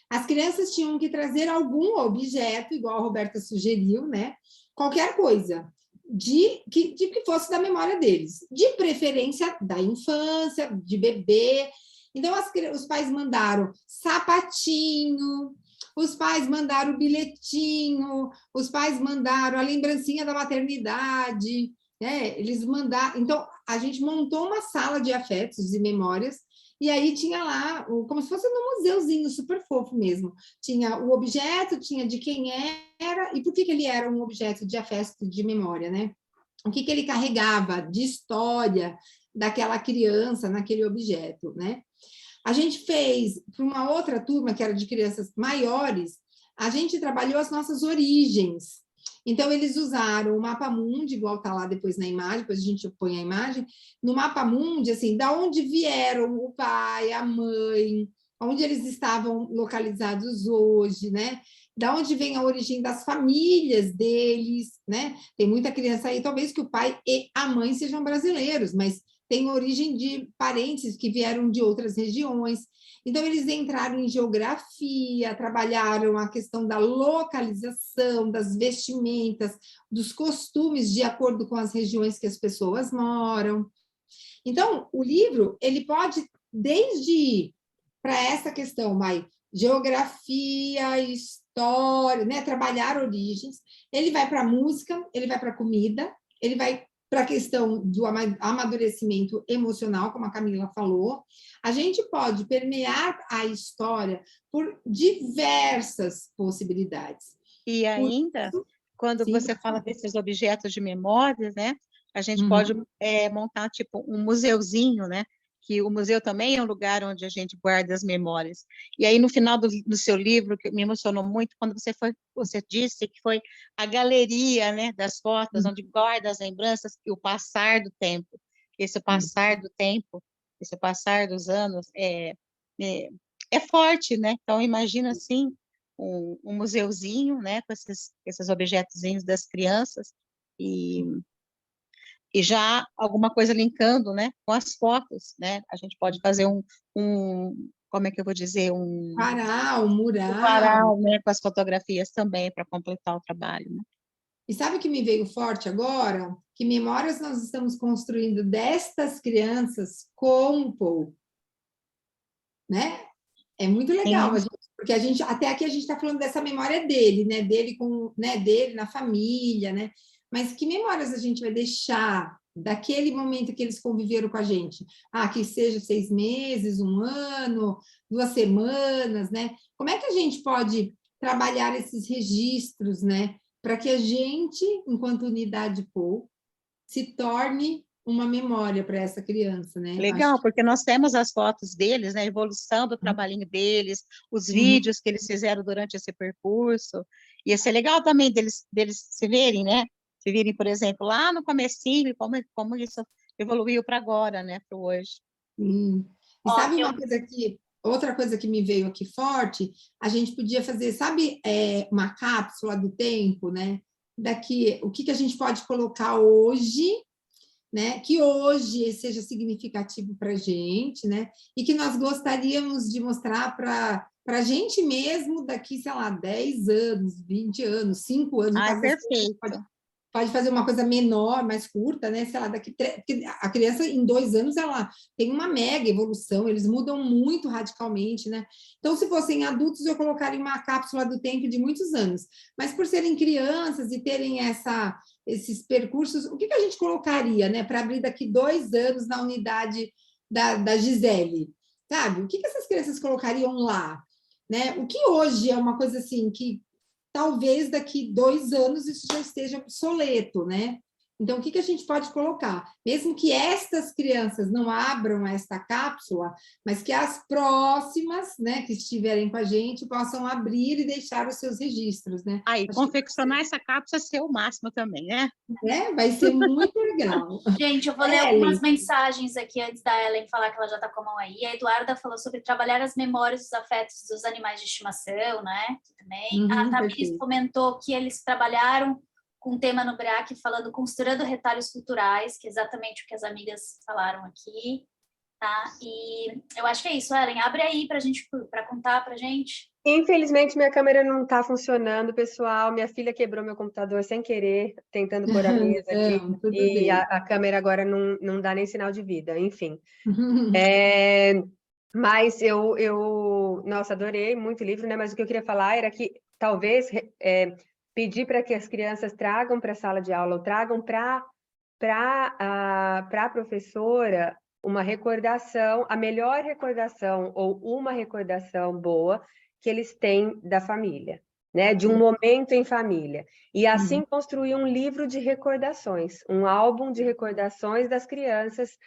As crianças tinham que trazer algum objeto, igual a Roberta sugeriu, né? Qualquer coisa, que fosse da memória deles, de preferência da infância, de bebê. Então, os pais mandaram sapatinho, os pais mandaram o bilhetinho, os pais mandaram a lembrancinha da maternidade, né? Eles mandaram. Então, a gente montou uma sala de afetos e memórias, e aí tinha lá, como se fosse num museuzinho super fofo mesmo. Tinha o objeto, tinha de quem era, e por que ele era um objeto de afeto de memória, né? O que ele carregava de história daquela criança naquele objeto, né? A gente fez, para uma outra turma, que era de crianças maiores, a gente trabalhou as nossas origens. Então, eles usaram o mapa mundi, igual está lá depois na imagem, depois a gente põe a imagem, no mapa mundi, assim, da onde vieram o pai, a mãe, onde eles estavam localizados hoje, né? Da onde vem a origem das famílias deles, né? Tem muita criança aí, talvez que o pai e a mãe sejam brasileiros, mas tem origem de parentes que vieram de outras regiões. Então, eles entraram em geografia, trabalharam a questão da localização, das vestimentas, dos costumes de acordo com as regiões que as pessoas moram. Então, o livro, ele pode, desde ir para essa questão, geografia, história, né, trabalhar origens, ele vai para a música, ele vai para a comida, ele vai para a questão do amadurecimento emocional, como a Camila falou. A gente pode permear a história por diversas possibilidades. E ainda, quando Sim. você fala desses objetos de memórias, né? A gente pode montar tipo um museuzinho, né? Que o museu também é um lugar onde a gente guarda as memórias. E aí, no final do seu livro, que me emocionou muito, quando você disse que foi a galeria, né, das fotos, onde guarda as lembranças e o passar do tempo. esse passar do tempo, esse passar dos anos, é forte, né? Então, imagina, assim, um museuzinho, né, com esses objetozinhos das crianças, e já alguma coisa linkando, né, com as fotos, né? A gente pode fazer como é que eu vou dizer, Varal, um mural. varal, né, com as fotografias também, para completar o trabalho, né? E sabe o que me veio forte agora? Que memórias nós estamos construindo destas crianças com o Paul, né? É muito legal, porque até aqui a gente está falando dessa memória dele, né? Dele com, né? Dele na família, né? Mas que memórias a gente vai deixar daquele momento que eles conviveram com a gente? Ah, que seja 6 meses, 1 ano, 2 semanas, né? Como é que a gente pode trabalhar esses registros, né? Para que a gente, enquanto unidade Paul, se torne uma memória para essa criança, né? Legal, porque nós temos as fotos deles, né, a evolução do trabalhinho deles, os vídeos que eles fizeram durante esse percurso, e isso é legal também deles se verem, né, se virem, por exemplo, lá no comecinho, como isso evoluiu para agora, né, para hoje. E sabe outra coisa que me veio aqui forte, a gente podia fazer, sabe, uma cápsula do tempo, né, o que a gente pode colocar hoje, né? Que hoje seja significativo para a gente, né? E que nós gostaríamos de mostrar para a gente mesmo daqui, sei lá, 10 anos, 20 anos, 5 anos. Ah, perfeito. Pode fazer uma coisa menor, mais curta, né? Sei lá, porque a criança, em 2 anos, ela tem uma mega evolução, eles mudam muito radicalmente, né? Então, se fossem adultos, eu colocaria uma cápsula do tempo de muitos anos. Mas por serem crianças e terem esses percursos, o que a gente colocaria, né? Para abrir daqui 2 anos na unidade da Gisele, sabe? O que essas crianças colocariam lá? Né? O que hoje é uma coisa assim que talvez daqui 2 anos isso já esteja obsoleto, né? Então, o que a gente pode colocar? Mesmo que estas crianças não abram esta cápsula, mas que as próximas, né, que estiverem com a gente, possam abrir e deixar os seus registros, né? Aí, confeccionar essa cápsula é o máximo também, né? Vai ser muito legal. Gente, eu vou ler algumas mensagens aqui antes da Ellen falar que ela já está com a mão aí. A Eduarda falou sobre trabalhar as memórias dos afetos dos animais de estimação, né? Também. A Tamires comentou que eles trabalharam com um tema no BRAC falando costurando retalhos culturais, que é exatamente o que as amigas falaram aqui, tá? E eu acho que é isso, Ellen, abre aí para contar pra gente. Infelizmente, minha câmera não está funcionando, pessoal. Minha filha quebrou meu computador sem querer, tentando pôr a mesa ali, e a câmera agora não dá nem sinal de vida, enfim. Mas nossa, adorei muito o livro, né? Mas o que eu queria falar era que talvez pedir para que as crianças tragam para a sala de aula, ou tragam para a professora uma recordação, a melhor recordação, ou uma recordação boa que eles têm da família, né? De um momento em família. E assim construir um livro de recordações, um álbum de recordações das crianças,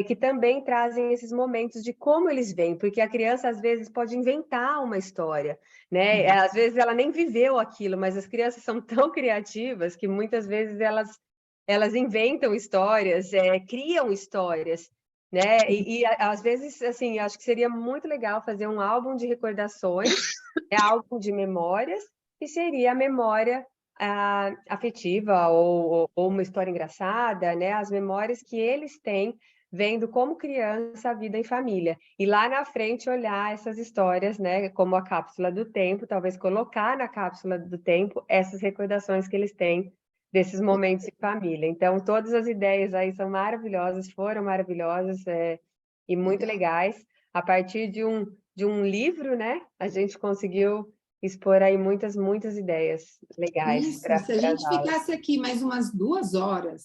que também trazem esses momentos de como eles veem, porque a criança, às vezes, pode inventar uma história, né? Às vezes ela nem viveu aquilo, mas as crianças são tão criativas que muitas vezes elas inventam histórias, criam histórias, né? E às vezes, assim, acho que seria muito legal fazer um álbum de recordações, álbum de memórias, que seria a memória afetiva ou uma história engraçada, né? As memórias que eles têm vendo como criança a vida em família. E lá na frente olhar essas histórias, né? Como a cápsula do tempo, talvez colocar na cápsula do tempo essas recordações que eles têm desses momentos em família. Então, todas as ideias aí são maravilhosas, foram maravilhosas e muito legais. A partir de um livro, né? A gente conseguiu expor aí muitas ideias legais. Isso, se a gente ficasse aqui mais umas 2 horas,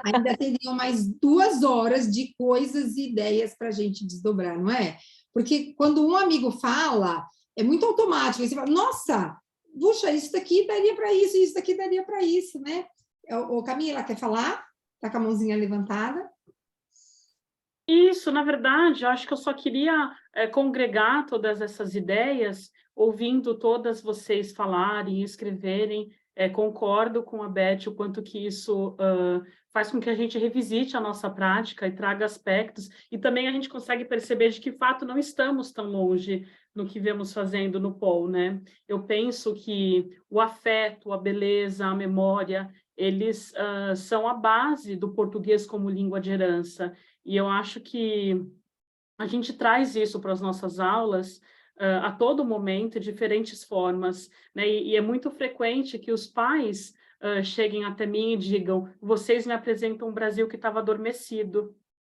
ainda teriam mais 2 horas de coisas e ideias para a gente desdobrar, não é? Porque quando um amigo fala, é muito automático. Aí você fala, nossa, puxa, isso daqui daria para isso daqui daria para isso, né? Ô, Camila, quer falar? Está com a mãozinha levantada. Isso, na verdade, eu acho que eu só queria congregar todas essas ideias, ouvindo todas vocês falarem, escreverem. concordo com a Beth o quanto que isso faz com que a gente revisite a nossa prática e traga aspectos, e também a gente consegue perceber de que fato não estamos tão longe no que vemos fazendo no POL, né? Eu penso que o afeto, a beleza, a memória, eles são a base do português como língua de herança, e eu acho que a gente traz isso para as nossas aulas a todo momento, de diferentes formas, né? E é muito frequente que os pais cheguem até mim e digam: vocês me apresentam um Brasil que estava adormecido.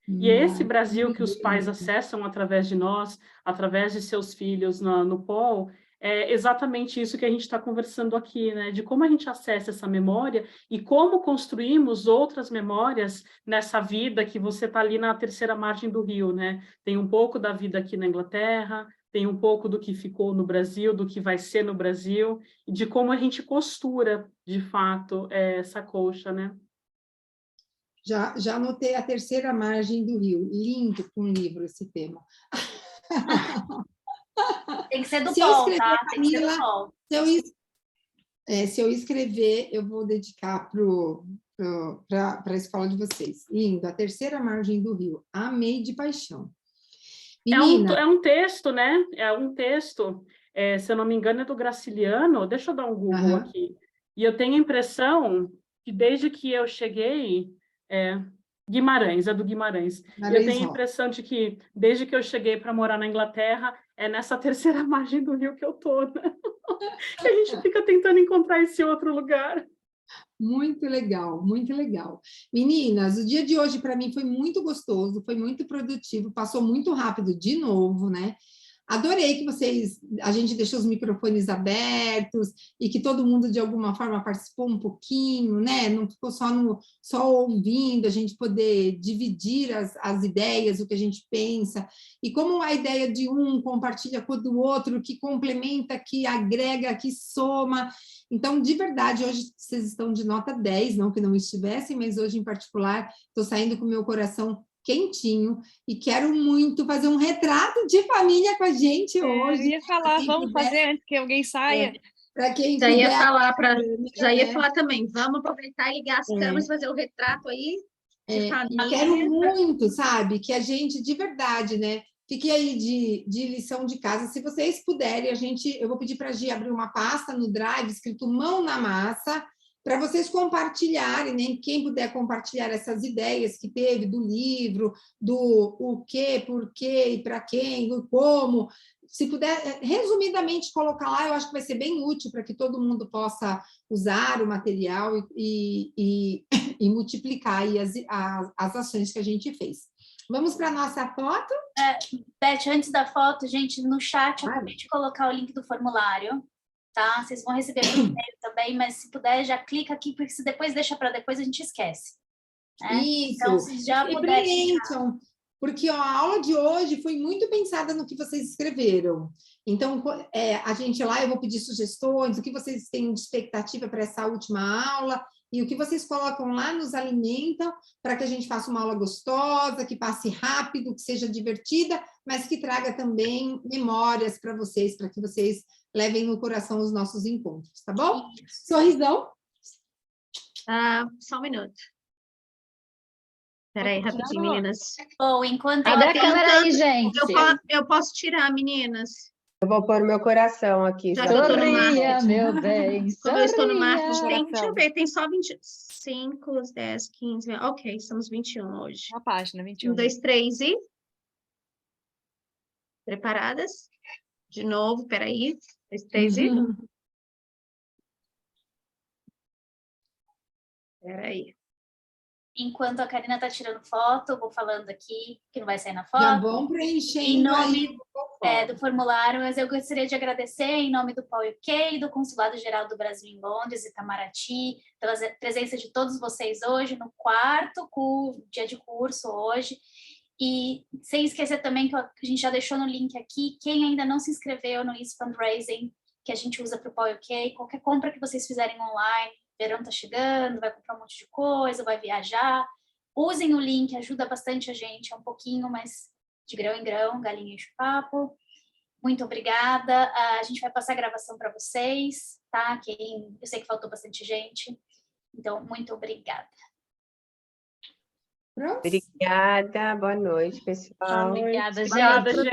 E é esse Brasil que os pais acessam através de nós, através de seus filhos no POL, é exatamente isso que a gente está conversando aqui, né? De como a gente acessa essa memória e como construímos outras memórias nessa vida que você está ali na terceira margem do rio, né? Tem um pouco da vida aqui na Inglaterra, tem um pouco do que ficou no Brasil, do que vai ser no Brasil, e de como a gente costura, de fato, essa colcha, né? Já anotei a terceira margem do rio. Lindo com o livro esse tema. Tem que ser do Se eu Paul, escrever, tá? Tem que ser do Camila, Paul. se eu escrever, eu vou dedicar para a escola de vocês. Lindo, a terceira margem do rio. Amei de paixão. Menina, É um texto, né? É um texto, se eu não me engano, é do Graciliano. Deixa eu dar um Google aqui. E eu tenho a impressão que desde que eu cheguei... Guimarães, é do Guimarães. E eu tenho a impressão de que, desde que eu cheguei para morar na Inglaterra, é nessa terceira margem do rio que eu estou, né? Que a gente fica tentando encontrar esse outro lugar. Muito legal, muito legal. Meninas, o dia de hoje para mim foi muito gostoso, foi muito produtivo, passou muito rápido de novo, né? Adorei que a gente deixou os microfones abertos e que todo mundo de alguma forma participou um pouquinho, né? Não ficou só ouvindo, a gente poder dividir as ideias, o que a gente pensa, e como a ideia de um compartilha com o do outro, que complementa, que agrega, que soma. Então, de verdade, hoje vocês estão de nota 10, não que não estivessem, mas hoje em particular estou saindo com o meu coração quentinho, e quero muito fazer um retrato de família com a gente hoje. Eu ia falar, vamos fazer antes que alguém saia. Para quem já ia puder, falar também, vamos aproveitar e ligar as câmeras e fazer o retrato aí de família. Quero muito, sabe, que a gente, de verdade, né, fique aí de lição de casa. Se vocês puderem, eu vou pedir para a Gi abrir uma pasta no Drive, escrito Mão na Massa, para vocês compartilharem, né? Quem puder compartilhar essas ideias que teve do livro, do o que, por quê, e para quem, o como. Se puder, resumidamente, colocar lá, eu acho que vai ser bem útil para que todo mundo possa usar o material e multiplicar aí as ações que a gente fez. Vamos para a nossa foto? Beth, antes da foto, gente, no chat eu acabei de colocar o link do formulário. Tá? Vocês vão receber por e-mail também, mas se puder, já clica aqui, porque se depois deixa para depois, a gente esquece. Né? Isso. Então, se já puderem... Porque a aula de hoje foi muito pensada no que vocês escreveram. Então, a gente lá, eu vou pedir sugestões, o que vocês têm de expectativa para essa última aula, e o que vocês colocam lá nos alimentam para que a gente faça uma aula gostosa, que passe rápido, que seja divertida, mas que traga também memórias para vocês, para que vocês levem no coração os nossos encontros, tá bom? Sorrisão? Só um minuto. Espera aí, rapidinho, meninas. Bom, enquanto... Abre a câmera aí, gente. Eu posso tirar, meninas. Eu vou pôr meu coração aqui. Já que eu estou no marketing. Meu bem, como eu estou no marketing, deixa eu ver, tem só 25, 10, 15... Ok, estamos 21 hoje. Uma página, 21. 1, 2, 3 e... Preparadas? De novo, espera aí. 2, 3 e... Espera aí. Enquanto a Karina está tirando foto, eu vou falando aqui, que não vai sair na foto. Já vão preenchendo em nome aí do formulário, mas eu gostaria de agradecer em nome do POL UK, do Consulado Geral do Brasil em Londres, Itamaraty, pela presença de todos vocês hoje, no quarto dia de curso hoje. E sem esquecer também que a gente já deixou no link aqui, quem ainda não se inscreveu no Easy Fundraising, que a gente usa para o POL UK, qualquer compra que vocês fizerem online, verão tá chegando, vai comprar um monte de coisa, vai viajar, usem o link, ajuda bastante a gente, é um pouquinho, mas de grão em grão, galinha enche o papo. Muito obrigada. A gente vai passar a gravação para vocês, tá? Eu sei que faltou bastante gente. Então, muito obrigada. Pronto. Obrigada, boa noite, pessoal. Obrigada, gente. Obrigada, gente.